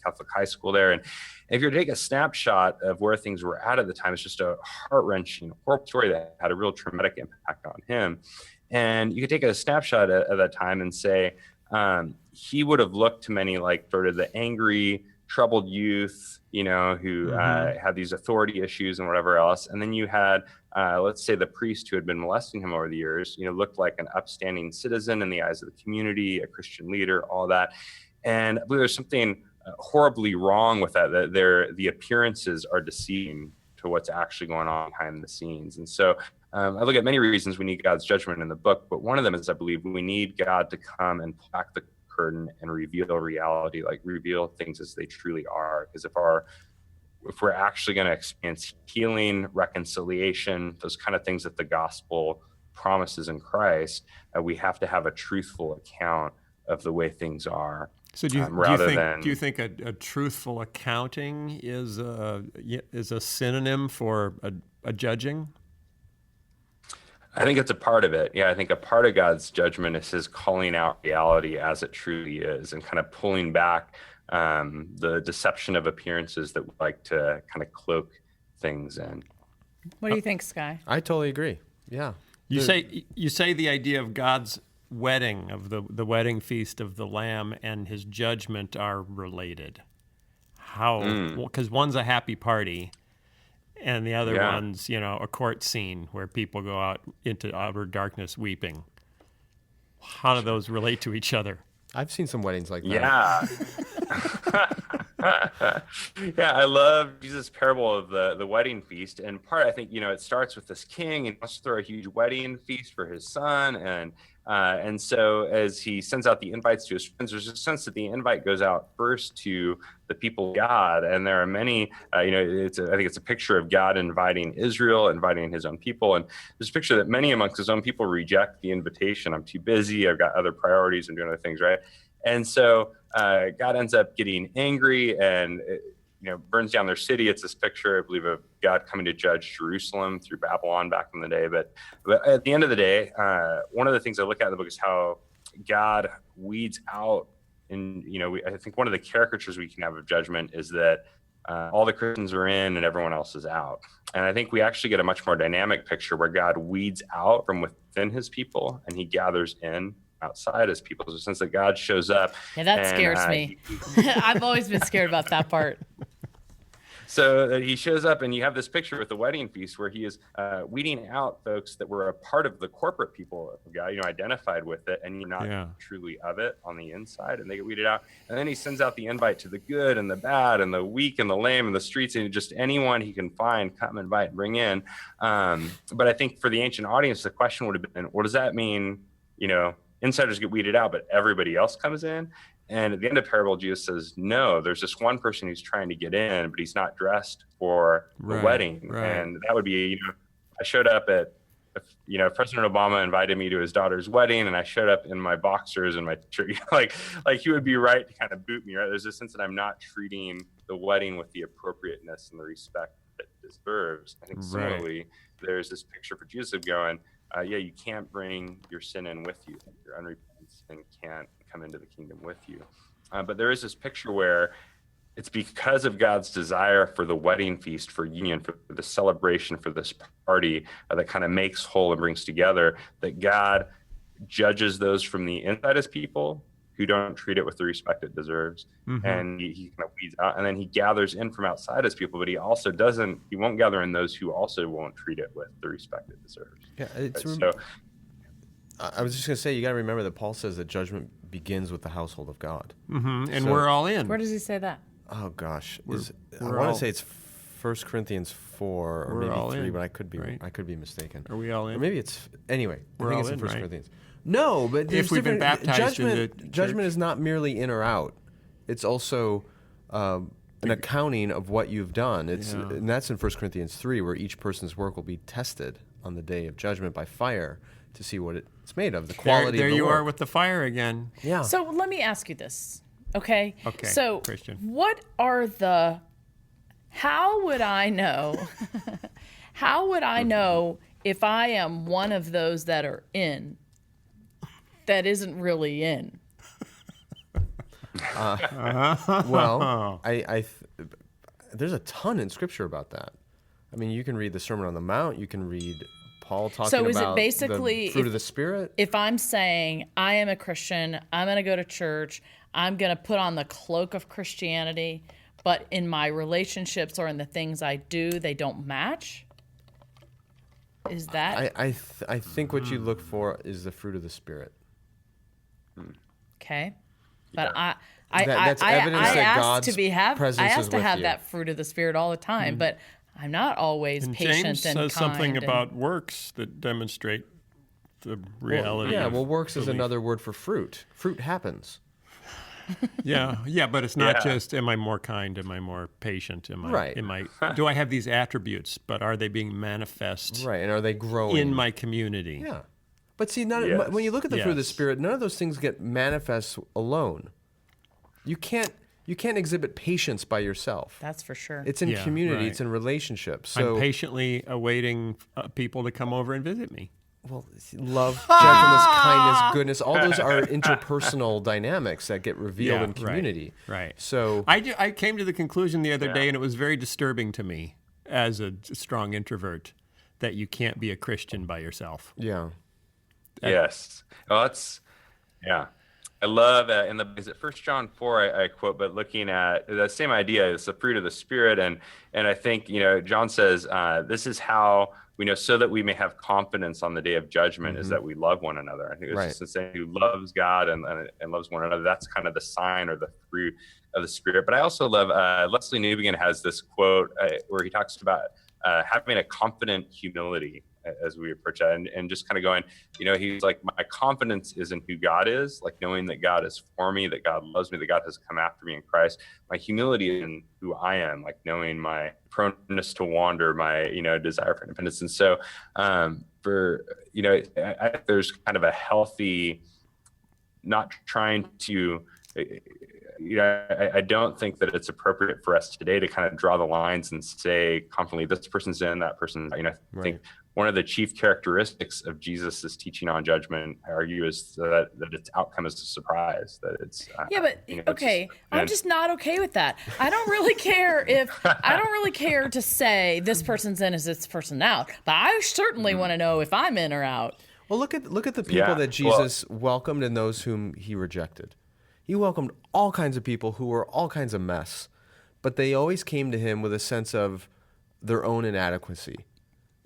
Catholic high school there, and if you were to take a snapshot of where things were at the time, it's just a heart-wrenching, horrible story that had a real traumatic impact on him. And you could take a snapshot of that time and say he would have looked to many like sort of the angry, troubled youth, who had these authority issues and whatever else. And then you had, let's say, the priest who had been molesting him over the years, looked like an upstanding citizen in the eyes of the community, a Christian leader, all that. And I believe there's something horribly wrong with that the appearances are deceiving to what's actually going on behind the scenes. And so I look at many reasons we need God's judgment in the book, but one of them is I believe we need God to come and pull back the curtain and reveal reality, like reveal things as they truly are. Because if we're actually going to experience healing, reconciliation, those kind of things that the gospel promises in Christ, we have to have a truthful account of the way things are. So do you think a truthful accounting is a synonym for a judging? I think it's a part of it. Yeah, I think a part of God's judgment is his calling out reality as it truly is and kind of pulling back the deception of appearances that we like to kind of cloak things in. What do you think, Sky? I totally agree. Yeah. You say the idea of God's wedding, of the wedding feast of the Lamb and his judgment are related. How? Because one's a happy party and the other one's, a court scene where people go out into outer darkness weeping. How do those relate to each other? I've seen some weddings like that. Yeah. Yeah, I love Jesus' parable of the wedding feast. And part, I think, it starts with this king and wants to throw a huge wedding feast for his son. And so as he sends out the invites to his friends, there's a sense that the invite goes out first to the people of God. And there are many, I think it's a picture of God inviting Israel, inviting his own people. And there's a picture that many amongst his own people reject the invitation. I'm too busy. I've got other priorities. I'm doing other things, right? And so God ends up getting angry and burns down their city. It's this picture, I believe, of God coming to judge Jerusalem through Babylon back in the day. But at the end of the day, one of the things I look at in the book is how God weeds out. And I think one of the caricatures we can have of judgment is that all the Christians are in and everyone else is out. And I think we actually get a much more dynamic picture where God weeds out from within his people and he gathers in outside his people. So since that God shows up. Yeah, that scares me. I've always been scared about that part. So he shows up and you have this picture with the wedding feast where he is weeding out folks that were a part of the corporate people of God, identified with it, and you're not truly of it on the inside, and they get weeded out. And then he sends out the invite to the good and the bad and the weak and the lame and the streets, and just anyone he can find, come invite, bring in. But I think for the ancient audience, the question would have been, what does that mean? Insiders get weeded out, but everybody else comes in. And at the end of parable, Jesus says, no, there's this one person who's trying to get in, but he's not dressed for the wedding. Right. And that would be, I showed up at, President Obama invited me to his daughter's wedding, and I showed up in my boxers and my shirt. like he would be right to kind of boot me, right? There's a sense that I'm not treating the wedding with the appropriateness and the respect that it deserves. I think similarly, there's this picture for Jesus of going, you can't bring your sin in with you. Your unrepentant sin can't come into the kingdom with you. But there is this picture where it's because of God's desire for the wedding feast, for union, for the celebration, for this party that kind of makes whole and brings together, that God judges those from the inside as people who don't treat it with the respect it deserves. Mm-hmm. And he kind of weeds out, and then he gathers in from outside as people, but he also he won't gather in those who also won't treat it with the respect it deserves. Yeah, I was just going to say, you got to remember that Paul says that judgment begins with the household of God. Mm-hmm. And we're all in. Where does he say that? Oh, gosh. I want to say it's 1 Corinthians 4 or maybe 3, but I could be mistaken. Are we all in? Or maybe it's, anyway, I think it's in 1 right? Corinthians. No, but if we've been baptized judgment is not merely in or out. It's also an accounting of what you've done. And that's in 1 Corinthians 3, where each person's work will be tested on the day of judgment by fire to see what it's made of, the quality there of the you work. are with the fire again. Yeah. So let me ask you this, okay? Okay, so Christian. How would I know? How would I know if I am one of those that are in that isn't really in? Well, there's a ton in Scripture about that. I mean, you can read the Sermon on the Mount. You can read Paul talking about it basically the fruit of the Spirit. If I'm saying I am a Christian, I'm going to go to church, I'm going to put on the cloak of Christianity, but in my relationships or in the things I do, they don't match? Is that? I think what you look for is the fruit of the Spirit. Okay. But that's evidence that God's presence I is ask to with have you. that fruit of the Spirit all the time, but I'm not always patient James and kind. says something about works that demonstrate the reality. Works is another word for fruit. Fruit happens. Yeah, but it's not just, am I more kind? Am I more patient? Do I have these attributes, but are they being manifest? Right, and are they growing? In my community. Yeah. But see, when you look at the fruit of the Spirit, none of those things get manifest alone. You can't exhibit patience by yourself. That's for sure. It's in community. Right. It's in relationships. So I'm patiently awaiting people to come over and visit me. Well, love, gentleness, kindness, goodness, all those are interpersonal dynamics that get revealed in community. Right. So I came to the conclusion the other day, and it was very disturbing to me as a strong introvert, that you can't be a Christian by yourself. Yeah. Yes. Well, I love is it 1 John 4 I quote, but looking at the same idea, it's the fruit of the Spirit, and I think John says this is how we know, so that we may have confidence on the day of judgment, is that we love one another. I think it's just the saying, who loves God and loves one another. That's kind of the sign or the fruit of the Spirit. But I also love Leslie Newbegin has this quote where he talks about having a confident humility as we approach that, and just kind of going, he's like, my confidence is in who God is, like knowing that God is for me, that God loves me, that God has come after me in Christ. My humility is in who I am, like knowing my proneness to wander, my desire for independence. And so there's kind of a healthy, not trying to I don't think that it's appropriate for us today to kind of draw the lines and say confidently, this person's in, that person's, I think one of the chief characteristics of Jesus' teaching on judgment, I argue, is that its outcome is a surprise, that it's I'm just not okay with that. I don't really care to say this person's in, is this person out, but I certainly want to know if I'm in or out. Well, look at the people that Jesus welcomed and those whom he rejected. He welcomed all kinds of people who were all kinds of mess, but they always came to him with a sense of their own inadequacy.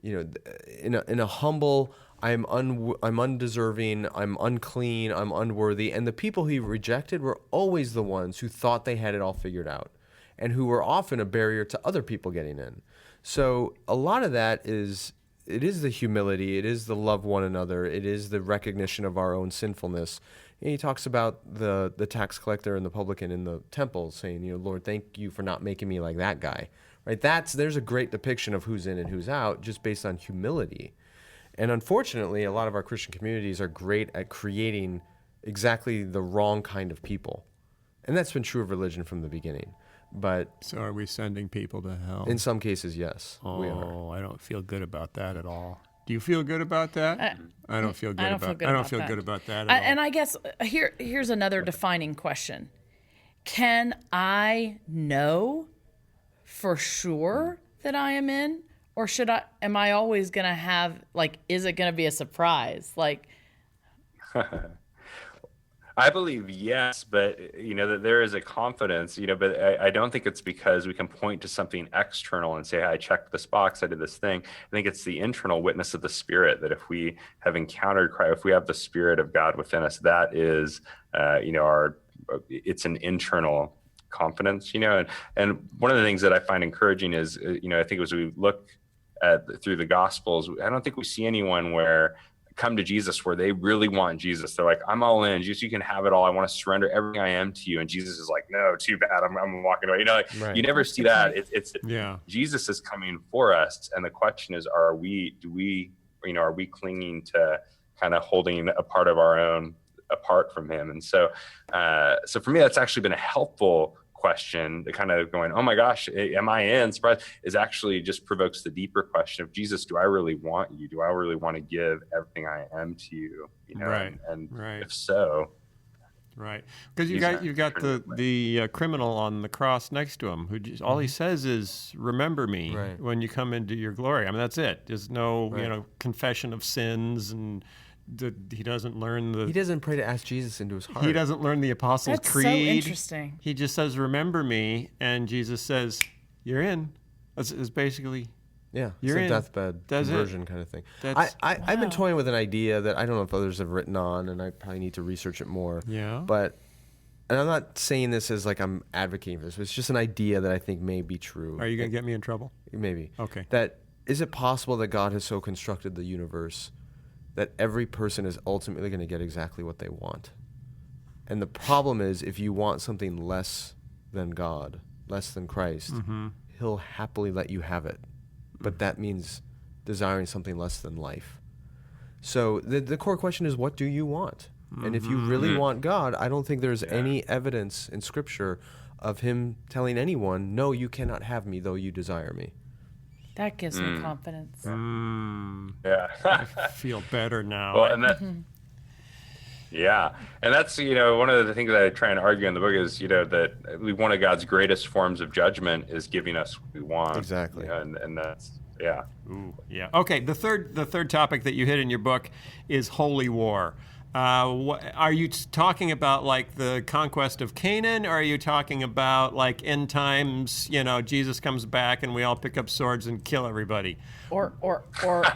In a humble, I'm undeserving, I'm unclean, I'm unworthy. And the people he rejected were always the ones who thought they had it all figured out, and who were often a barrier to other people getting in. So a lot of that is the humility, it is the love one another, it is the recognition of our own sinfulness. And he talks about the tax collector and the publican in the temple saying, Lord, thank you for not making me like that guy. Right? There's a great depiction of who's in and who's out just based on humility. And unfortunately, a lot of our Christian communities are great at creating exactly the wrong kind of people. And that's been true of religion from the beginning. But so are we sending people to hell? In some cases, yes. We are. Oh, I don't feel good about that at all. Do you feel good about that? I don't feel good about that at all. And I guess here's another defining question. Can I know for sure that I am in, or am I always going to have, is it going to be a surprise? I believe yes, but that there is a confidence, but I don't think it's because we can point to something external and say, hey, I checked this box, I did this thing. I think it's the internal witness of the Spirit, that if we have encountered Christ, if we have the Spirit of God within us, that is, it's an internal confidence, and one of the things that I find encouraging is, I think as we look through the Gospels, I don't think we see anyone come to Jesus where they really want Jesus. They're like, I'm all in. Jesus, you can have it all. I want to surrender everything I am to you. And Jesus is like, no, too bad. I'm walking away. You never see that. It's Jesus is coming for us. And the question is, are we clinging to kind of holding a part of our own apart from him? And so for me, that's actually been a helpful question, the kind of going, oh my gosh, am I in? Surprise, is actually just provokes the deeper question of, Jesus, do I really want you? Do I really want to give everything I am to you? And if so, right, because you've got the criminal on the cross next to him, who all he says is, remember me when you come into your glory. I mean, that's it. There's no confession of sins, and he doesn't learn he doesn't pray to ask Jesus into his heart. He doesn't learn the Apostles' Creed. That's so interesting. He just says, remember me, and Jesus says, you're in. It's basically, you're it's a in. deathbed conversion kind of thing. I've been toying with an idea that I don't know if others have written on, and I probably need to research it more. Yeah. And I'm not saying this as like I'm advocating for this, but it's just an idea that I think may be true. Are you going to get me in trouble? Maybe. Okay. That is it possible that God has so constructed the universe that every person is ultimately going to get exactly what they want? And the problem is, if you want something less than God, less than Christ, he'll happily let you have it. But that means desiring something less than life. So the core question is, what do you want? And if you really want God, I don't think there's any evidence in Scripture of him telling anyone, no, you cannot have me, though you desire me. That gives me confidence. I feel better now. Well, and that, and that's one of the things that I try and argue in the book is that one of God's greatest forms of judgment is giving us what we want. Exactly. And that's Ooh, yeah. Okay. The third topic that you hit in your book is holy war. Are you talking about like the conquest of Canaan, or are you talking about like end times, Jesus comes back and we all pick up swords and kill everybody? Or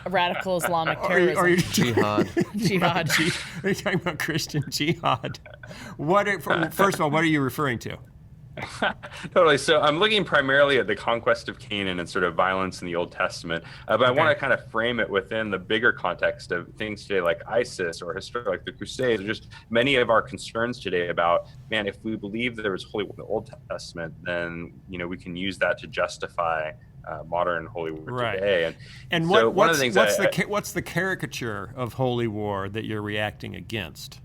radical Islamic terrorism. Or Jihad. Jihad. Are you talking about Christian jihad? First of all, what are you referring to? Totally. So I'm looking primarily at the conquest of Canaan and sort of violence in the Old Testament, but I want to kind of frame it within the bigger context of things today like ISIS or history like the Crusades, or just many of our concerns today about, man, if we believe there was holy war in the Old Testament, then we can use that to justify modern holy war today. And so what's the caricature of holy war that you're reacting against?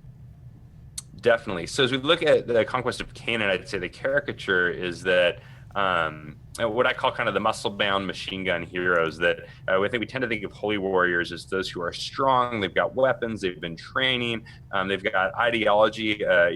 Definitely. So as we look at the conquest of Canaan, I'd say the caricature is that what I call kind of the muscle-bound machine gun heroes, that I think we tend to think of holy warriors as those who are strong, they've got weapons, they've been training, they've got ideology, our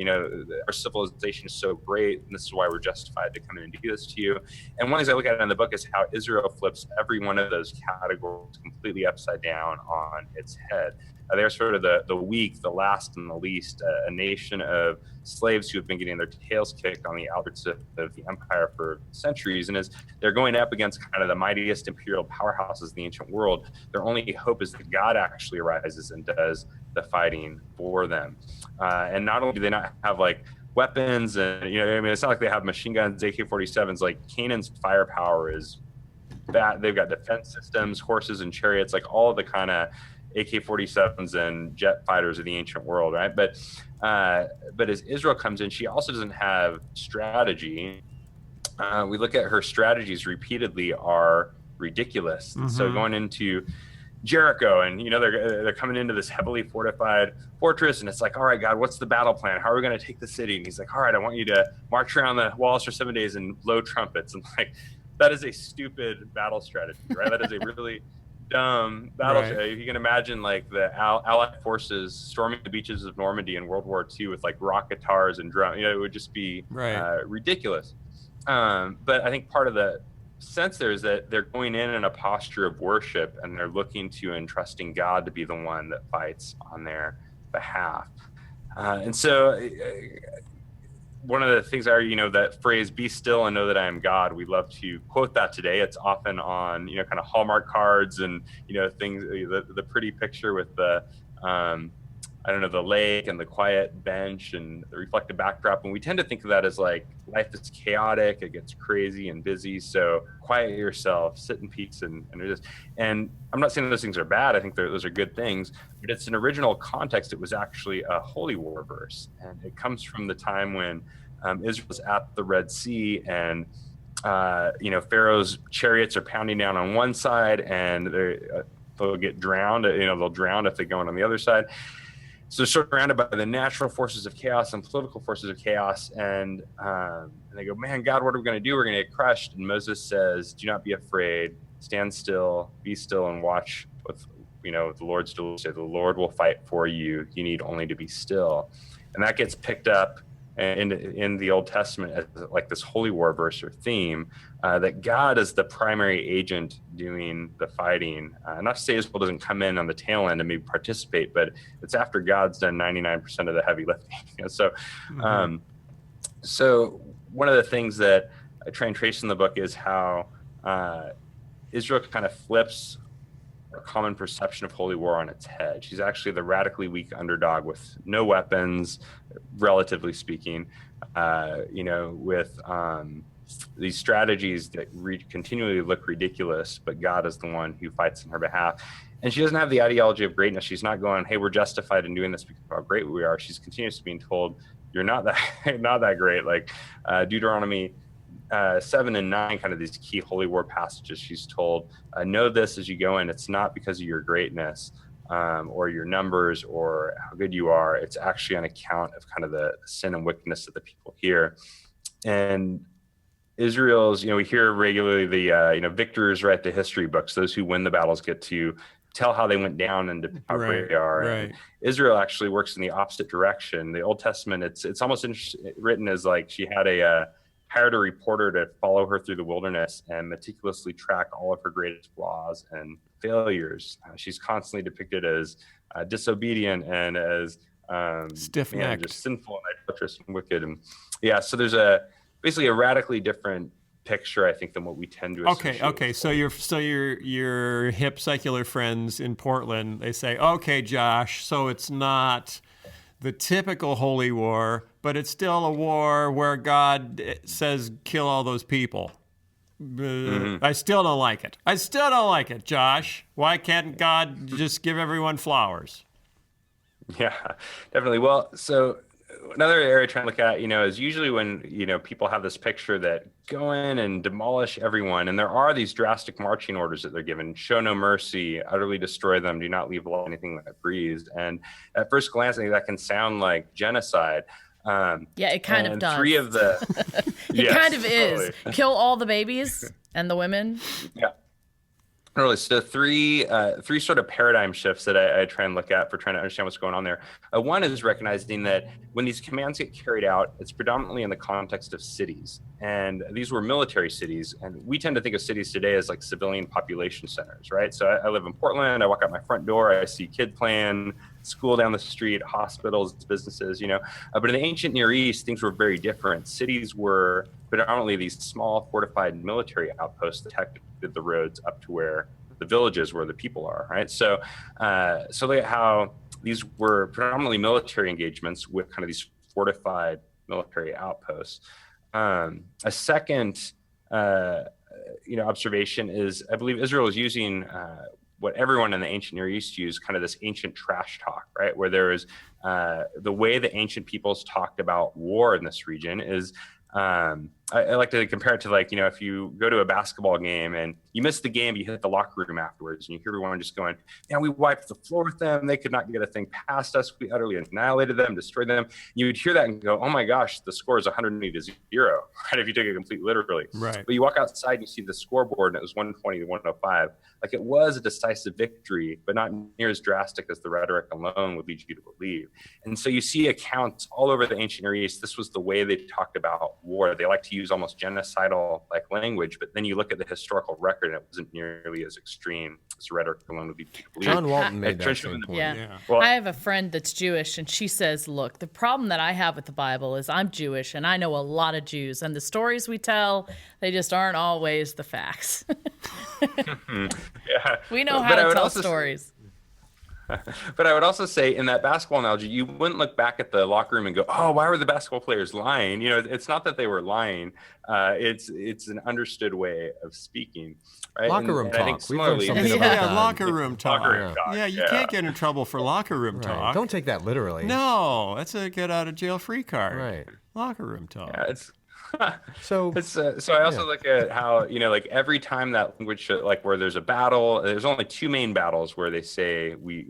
civilization is so great, and this is why we're justified to come in and do this to you. And one of the things I look at in the book is how Israel flips every one of those categories completely upside down on its head. They're sort of the weak, the last and the least, a nation of slaves who have been getting their tails kicked on the outskirts of the empire for centuries. And as they're going up against kind of the mightiest imperial powerhouses in the ancient world, their only hope is that God actually arises and does the fighting for them. And not only do they not have like weapons, and it's not like they have machine guns, AK-47s. Like Canaan's firepower is that they've got defense systems, horses and chariots, like all of the kind of AK-47s and jet fighters of the ancient world, right? But as Israel comes in, she also doesn't have strategy. We look at her strategies repeatedly are ridiculous. Mm-hmm. So going into Jericho, and they're coming into this heavily fortified fortress, and it's like, all right, God, what's the battle plan? How are we going to take the city? And he's like, all right, I want you to march around the walls for 7 days and blow trumpets. And like, that is a stupid battle strategy, right? That is a really dumb battle. Right. You can imagine like the Allied forces storming the beaches of Normandy in World War II with like rock guitars and drums. It would just be ridiculous. But I think part of the sense there is that they're going in a posture of worship, and they're looking to and trusting God to be the one that fights on their behalf. And so one of the things that phrase, be still and know that I am God, we love to quote that today. It's often on, kind of Hallmark cards and, things, the pretty picture with the, the lake and the quiet bench and the reflective backdrop. And we tend to think of that as like, life is chaotic, it gets crazy and busy. So quiet yourself, sit in peace and resist. And I'm not saying those things are bad. I think those are good things, but it's an original context. It was actually a holy war verse. And it comes from the time when Israel was at the Red Sea, and Pharaoh's chariots are pounding down on one side, and they'll get drowned. They'll drown if they go on the other side. So surrounded by the natural forces of chaos and political forces of chaos, and they go, man, God, what are we going to do? We're going to get crushed. And Moses says, do not be afraid. Stand still, be still, and watch with the Lord's deliverance. The Lord will fight for you. You need only to be still. And that gets picked up in the Old Testament as like this holy war verse or theme, that God is the primary agent doing the fighting. Not to say Israel doesn't come in on the tail end and maybe participate, but it's after God's done 99% of the heavy lifting. So one of the things that I try and trace in the book is how Israel kind of flips a common perception of holy war on its head. She's actually the radically weak underdog with no weapons, relatively speaking, with these strategies that continually look ridiculous, but God is the one who fights on her behalf. And she doesn't have the ideology of greatness. She's not going, hey, we're justified in doing this because of how great we are. She's continuously being told, you're not that great. Like Deuteronomy 7 and 9, kind of these key holy war passages, she's told, know this as you go in. It's not because of your greatness or your numbers or how good you are. It's actually on account of kind of the sin and wickedness of the people here. And Israel's, we hear regularly the, victors write the history books. Those who win the battles get to tell how they went down and how great they are. Right. And Israel actually works in the opposite direction. The Old Testament, it's almost written as like she had hired a reporter to follow her through the wilderness and meticulously track all of her greatest flaws and failures. She's constantly depicted as disobedient and as Stiff-necked, just sinful and idolatrous and wicked. And so there's basically a radically different picture, I think, than what we tend to associate. Okay. So your hip secular friends in Portland, they say, okay, Josh, so it's not the typical holy war, but it's still a war where God says kill all those people. I still don't like it. Josh. Why can't God just give everyone flowers? Yeah, definitely. Well, so another area trying to look at, is usually when, people have this picture that go in and demolish everyone. And there are these drastic marching orders that they're given: show no mercy, utterly destroy them, do not leave anything that breathes. And at first glance, I think that can sound like genocide. It kind of does. Three of the... It kind of is. Totally. Kill all the babies and the women. Yeah. Really, so three sort of paradigm shifts that I try and look at for trying to understand what's going on there. One is recognizing that when these commands get carried out, it's predominantly in the context of cities. And these were military cities. And we tend to think of cities today as like civilian population centers, right? So I live in Portland. I walk out my front door. I see kid playing, school down the street, hospitals, businesses, But in the ancient Near East, things were very different. Cities were predominantly these small fortified military outposts that protected the roads up to where the villages where the people are, right? So look at how these were predominantly military engagements with kind of these fortified military outposts. A second, observation is, I believe Israel is using what everyone in the ancient Near East used, kind of this ancient trash talk, right? Where there is the way the ancient peoples talked about war in this region is, I like to compare it to, like, if you go to a basketball game and you miss the game, you hit the locker room afterwards and you hear everyone just going, we wiped the floor with them. They could not get a thing past us. We utterly annihilated them, destroyed them. You would hear that and go, oh my gosh, the score is 180-0, right? If you take it completely literally. Right. But you walk outside and you see the scoreboard and it was 120-105. Like, it was a decisive victory, but not near as drastic as the rhetoric alone would lead you to believe. And so you see accounts all over the ancient Near East. This was the way they talked about war. They like to use almost genocidal like language, but then you look at the historical record and it wasn't nearly as extreme as rhetoric alone would be believed. John Walton made that same point. Yeah. Well, I have a friend that's Jewish, and she says, look, the problem that I have with the Bible is I'm Jewish and I know a lot of Jews, and the stories we tell, they just aren't always the facts. We know how to tell stories. But I would also say, in that basketball analogy, you wouldn't look back at the locker room and go, oh, why were the basketball players lying? It's not that they were lying. It's an understood way of speaking. Right? Locker room talk. I think similarly, locker room talk. Yeah, you can't get in trouble for locker room talk. Don't take that literally. No, that's a get out of jail free card. Right. Locker room talk. Yeah, so I also look at how, like, every time that language, like, where there's a battle, there's only two main battles where they say we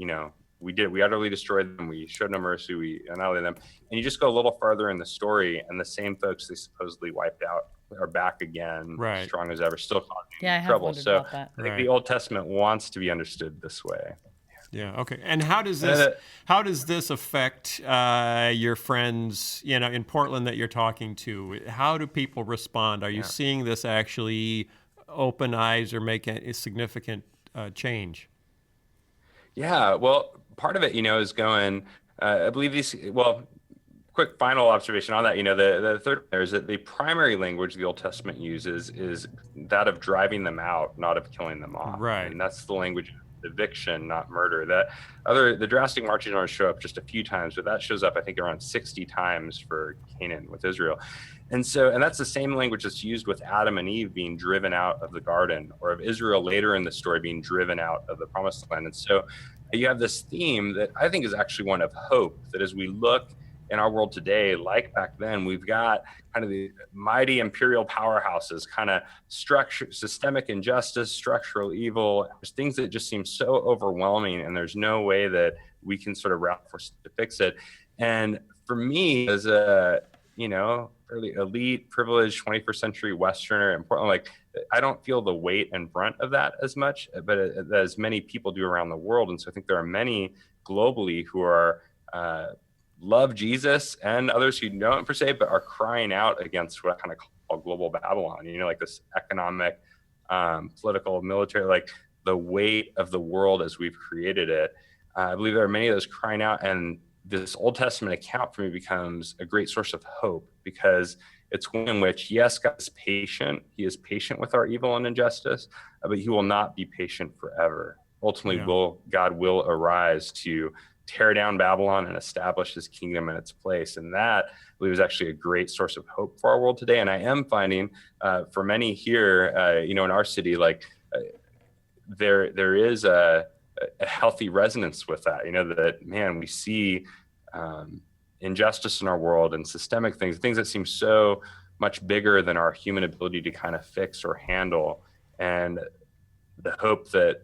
utterly destroyed them, we showed no mercy, we annihilated them. And you just go a little farther in the story, and the same folks they supposedly wiped out are back again, right, strong as ever, still causing I have trouble. So about that. I think the Old Testament wants to be understood this way. Yeah. Okay. And how does this affect your friends, in Portland that you're talking to? How do people respond? Are you seeing this actually open eyes or make a significant change? Yeah. Well, part of it, is going. I believe these. Well, quick final observation on that. The third there is that the primary language the Old Testament uses is that of driving them out, not of killing them off. Right. And that's the language. Eviction, not murder. The drastic marching orders show up just a few times, but that shows up, I think, around 60 times for Canaan with Israel. And that's the same language that's used with Adam and Eve being driven out of the garden, or of Israel later in the story being driven out of the promised land. And so you have this theme that I think is actually one of hope, that as we look in our world today, like back then, we've got kind of the mighty imperial powerhouses, kind of systemic injustice, structural evil, there's things that just seem so overwhelming, and there's no way that we can sort of route force to fix it. And for me, as a fairly elite, privileged 21st century Westerner in Portland, like, I don't feel the weight and brunt of that as much, but as many people do around the world. And so I think there are many globally who are love Jesus, and others who don't per se, but are crying out against what I kind of call global Babylon, like this economic, political, military, like the weight of the world as we've created it. I believe there are many of those crying out, and this Old Testament account for me becomes a great source of hope, because it's one in which, yes, God is patient. He is patient with our evil and injustice, but he will not be patient forever. Ultimately, God will arise to tear down Babylon and establish his kingdom in its place. And that, I believe, is actually a great source of hope for our world today. And I am finding for many here, in our city, there is a healthy resonance with that, that, man, we see injustice in our world and systemic things that seem so much bigger than our human ability to kind of fix or handle. And the hope that,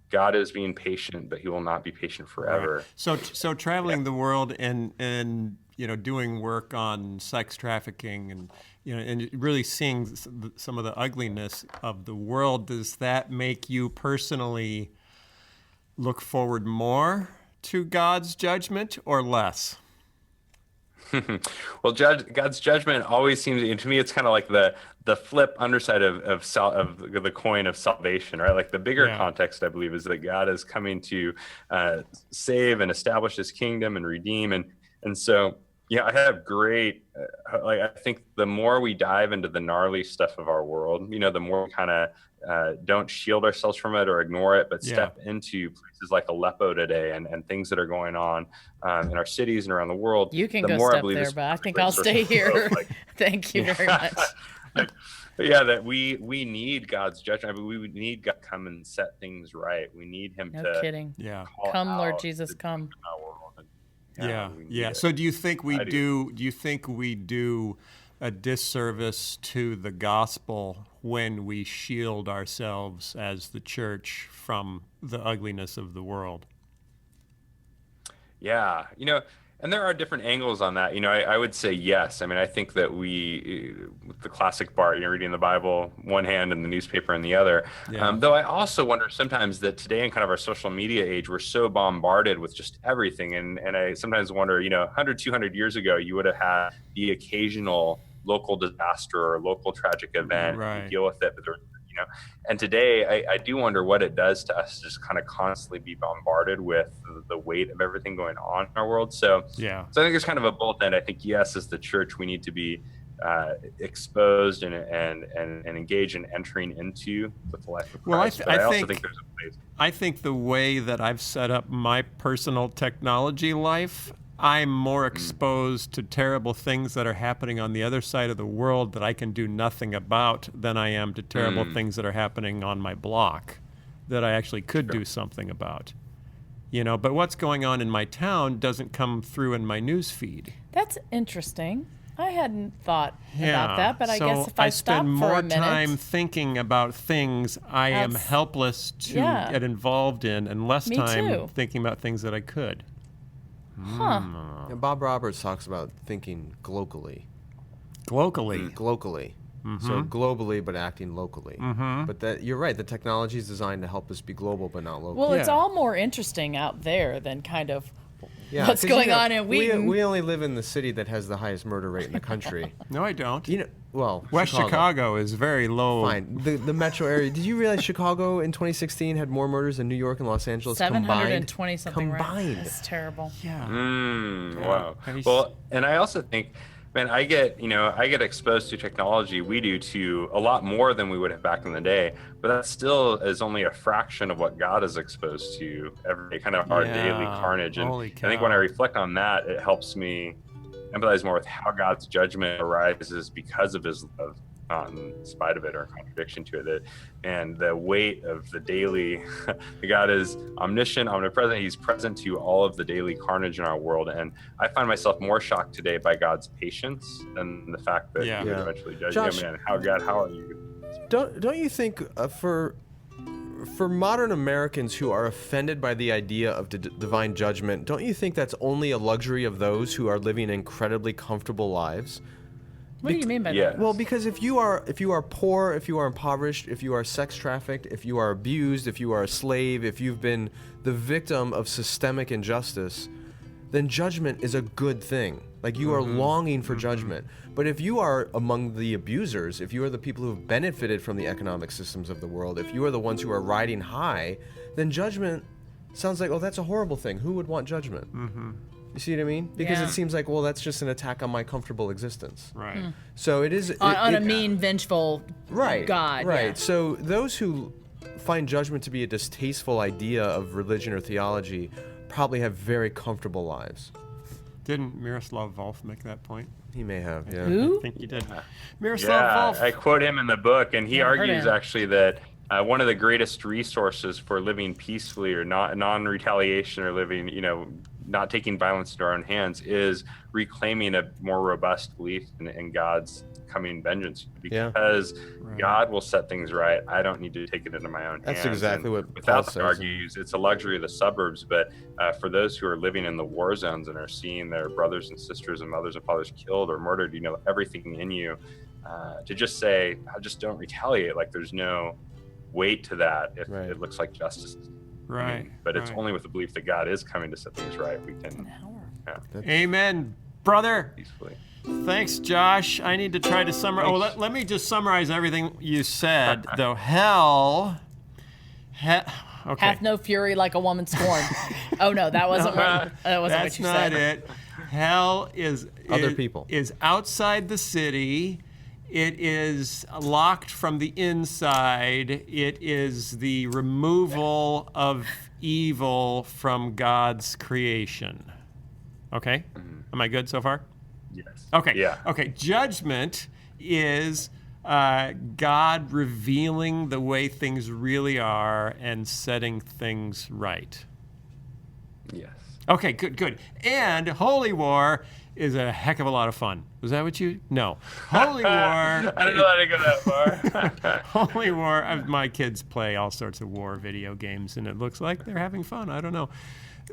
God is being patient, but he will not be patient forever. Right. So traveling the world and doing work on sex trafficking and really seeing some of the ugliness of the world, does that make you personally look forward more to God's judgment or less? Well, God's judgment always seems, to me, it's kind of like the flip underside of the coin of salvation, right? Like the bigger context, I believe, is that God is coming to save and establish his kingdom and redeem. And so, I have great, I think the more we dive into the gnarly stuff of our world, the more we kind of don't shield ourselves from it or ignore it, but step into places like Aleppo today and things that are going on in our cities and around the world. You can go step there, but I think I'll stay here. Thank you very much. But that we need God's judgment. I mean, we need God to come and set things right. We need him No kidding. Yeah. Come, Lord Jesus, come. Yeah. So do you think we do you think we do a disservice to the gospel when we shield ourselves as the church from the ugliness of the world? Yeah. And there are different angles on that. I would say yes. I mean, I think that with the classic Bart, reading the Bible one hand and the newspaper in the other. Though I also wonder sometimes that today in kind of our social media age, we're so bombarded with just everything. And I sometimes wonder, 100, 200 years ago, you would have had the occasional local disaster or local tragic event, and deal with it. But and today I do wonder what it does to us to just kind of constantly be bombarded with the weight of everything going on in our world. So I think it's kind of a both end. I think, yes, as the church, we need to be exposed and engage in entering into the life of Christ. But I also think there's a place. I think the way that I've set up my personal technology life, I'm more exposed to terrible things that are happening on the other side of the world that I can do nothing about than I am to terrible things that are happening on my block that I actually could do something about. But what's going on in my town doesn't come through in my news feed. That's interesting. I hadn't thought about that, but I guess if I stop spend for more a minute, time thinking about things I am helpless to get involved in, and less time thinking about things that I could. And Bob Roberts talks about thinking globally. Globally. So globally, but acting locally. But you're right. The technology is designed to help us be global, but not local. Well, it's all more interesting out there than kind of what's going on in Wheaton. We only live in the city that has the highest murder rate in the country. No, I don't. West Chicago is very low. Fine. The metro area. Did you realize Chicago in 2016 had more murders than New York and Los Angeles 720 something. Combined. That's terrible. Yeah. Wow. Well, and I also think, man, I get exposed to technology. We do to a lot more than we would have back in the day, but that still is only a fraction of what God is exposed to every day, kind of our daily carnage. And I think when I reflect on that, it helps me empathize more with how God's judgment arises because of his love, not in spite of it or in contradiction to it. And the weight of the daily, God is omniscient, omnipresent. He's present to all of the daily carnage in our world. And I find myself more shocked today by God's patience than the fact that he would eventually judge Josh, him. And how are you? Don't you think for modern Americans who are offended by the idea of divine judgment, don't you think that's only a luxury of those who are living incredibly comfortable lives? What do you mean by that? Well, because if you are poor, if you are impoverished, if you are sex trafficked, if you are abused, if you are a slave, if you've been the victim of systemic injustice, then judgment is a good thing. Like you are longing for judgment. But if you are among the abusers, if you are the people who have benefited from the economic systems of the world, if you are the ones who are riding high, then judgment sounds like, oh, that's a horrible thing. Who would want judgment? Mm-hmm. You see what I mean? Because Yeah. it seems like, well, that's just an attack on my comfortable existence. Right. So it is on a mean, vengeful God. Right. Yeah. So those who find judgment to be a distasteful idea of religion or theology probably have very comfortable lives. Didn't Miroslav Volf make that point? He may have, yeah. Who? I think he did. Miroslav Volf. I quote him in the book, and he Yeah, I heard argues him. actually that one of the greatest resources for living peacefully or non-retaliation or living, not taking violence into our own hands is reclaiming a more robust belief in God's coming vengeance, because God will set things right. I don't need to take it into my own hands. That's exactly what without Paul the says. argues, it's a luxury of the suburbs, but for those who are living in the war zones and are seeing their brothers and sisters and mothers and fathers killed or murdered, everything in you, to just say, I just don't retaliate, like there's no weight to that if it looks like justice. Right. But it's only with the belief that God is coming to set things right we can. Amen, brother. Peacefully. Thanks, Josh. I need to try to summarize. Oh, let me just summarize everything you said, though. Hell. Okay. Hath no fury like a woman scorned. Oh no, that wasn't what you said. That's not it. Hell is Other people. Is outside the city. It is locked from the inside. It is the removal of evil from God's creation. Okay? Am I good so far? Yes. Okay. Yeah. Okay. Judgment is God revealing the way things really are and setting things right. Yes. Okay, good. And Holy War is a heck of a lot of fun. Was that what you? No. Holy War. I don't know how to go that far. Holy War. My kids play all sorts of war video games, and it looks like they're having fun. I don't know.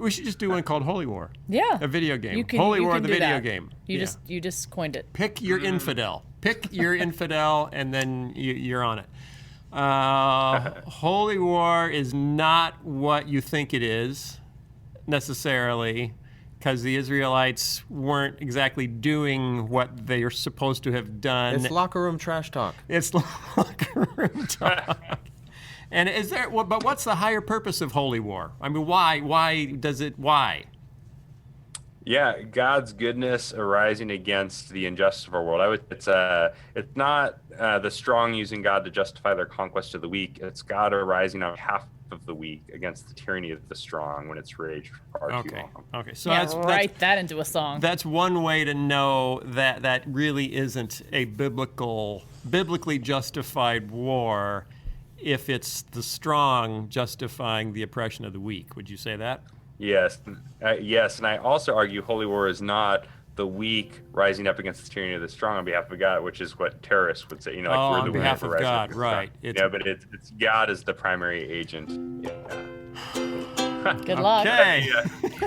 We should just do one called Holy War. Yeah. A video game. You can, Holy you War, can the do video that. game. You just coined it. Pick your infidel. Pick your infidel, and then you're on it. Holy War is not what you think it is, necessarily, because the Israelites weren't exactly doing what they are supposed to have done. It's locker room trash talk. It's locker room talk. And is there? But what's the higher purpose of Holy War? I mean, why does it? Why? Yeah, God's goodness arising against the injustice of our world. It's not the strong using God to justify their conquest of the weak. It's God arising on behalf of the weak against the tyranny of the strong when it's raged far too long. Okay. So write that into a song. That's one way to know that that really isn't a biblically justified war, if it's the strong justifying the oppression of the weak. Would you say that? Yes, and I also argue Holy War is not the weak rising up against the tyranny of the strong on behalf of God, which is what terrorists would say. We're the on weak behalf for of rising God, up right? But it's God as the primary agent. Yeah. Good luck. Okay.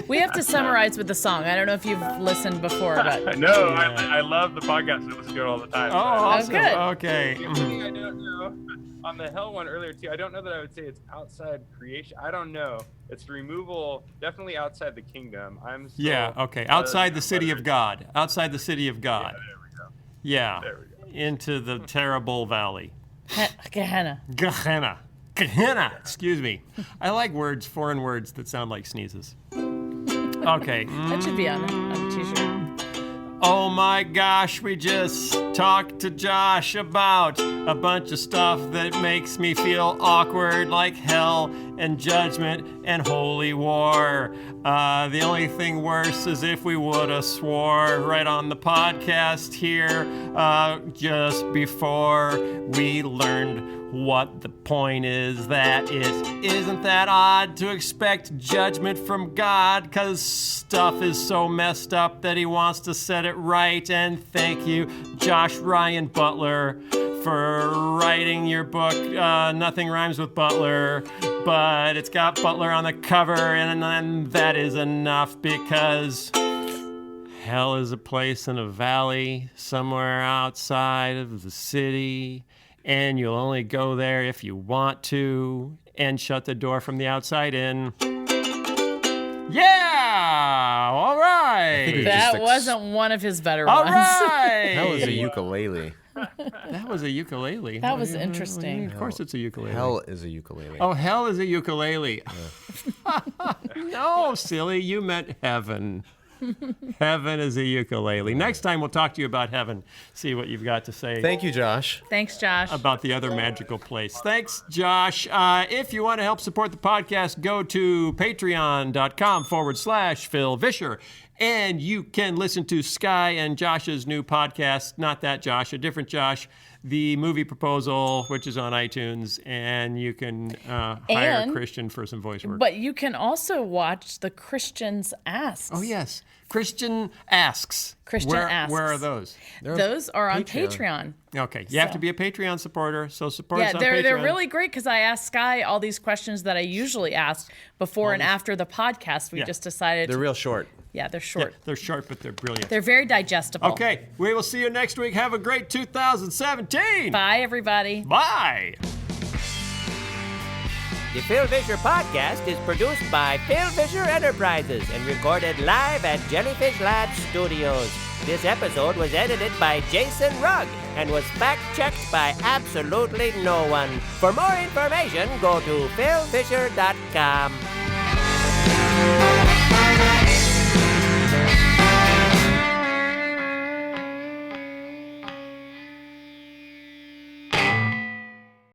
We have to summarize with the song. I don't know if you've listened before, but No, I love the podcast. I listen to it all the time. Oh, awesome. good. Okay. The thing I don't know, on the hell one earlier too, I don't know that I would say it's outside creation. I don't know. It's removal, definitely outside the kingdom. I'm still, Okay. Outside the city of God. Outside the city of God. Yeah, there we go. Yeah. There we go. Into the terrible valley. Gehenna. Gehenna. Excuse me. I like foreign words that sound like sneezes. Okay. That should be on a t-shirt. Oh my gosh, we just talked to Josh about a bunch of stuff that makes me feel awkward, like hell and judgment and holy war. The only thing worse is if we would have swore right on the podcast here just before we learned what the point is, that it isn't that odd to expect judgment from God, because stuff is so messed up that he wants to set it right. And thank you, Josh Ryan Butler, for writing your book, Nothing Rhymes with Butler, but it's got Butler on the cover, and that is enough, because hell is a place in a valley somewhere outside of the city, and you'll only go there if you want to, and shut the door from the outside in. Yeah! All right! That wasn't one of his better All ones. right! That was a ukulele. That was a ukulele. That was interesting. Of course it's a ukulele. Hell is a ukulele. Oh, hell is a ukulele. No, silly. You meant heaven. Heaven is a ukulele. Next time we'll talk to you about heaven. See what you've got to say. Thank you, Josh. Thanks, Josh. About the other magical place. Thanks, Josh. If you want to help support the podcast, go to patreon.com/Phil Vischer. And you can listen to Sky and Josh's new podcast, not that Josh, a different Josh, The Movie Proposal, which is on iTunes, and you can hire a Christian for some voice work. But you can also watch the Christians Asks. Oh, yes. Christian Asks. Asks. Where are those? Those are on Patreon. Okay. You have to be a Patreon supporter, so support us on Patreon. Patreon. Yeah, they're really great because I asked Sky all these questions that I usually ask before and after the podcast. We just decided... They're real short. Yeah, they're short. Yeah, they're short, but they're brilliant. They're very digestible. Okay. We will see you next week. Have a great 2017. Bye, everybody. Bye. The Phil Vischer Podcast is produced by Phil Vischer Enterprises and recorded live at Jellyfish Lab Studios. This episode was edited by Jason Rugg and was fact-checked by absolutely no one. For more information, go to philvischer.com.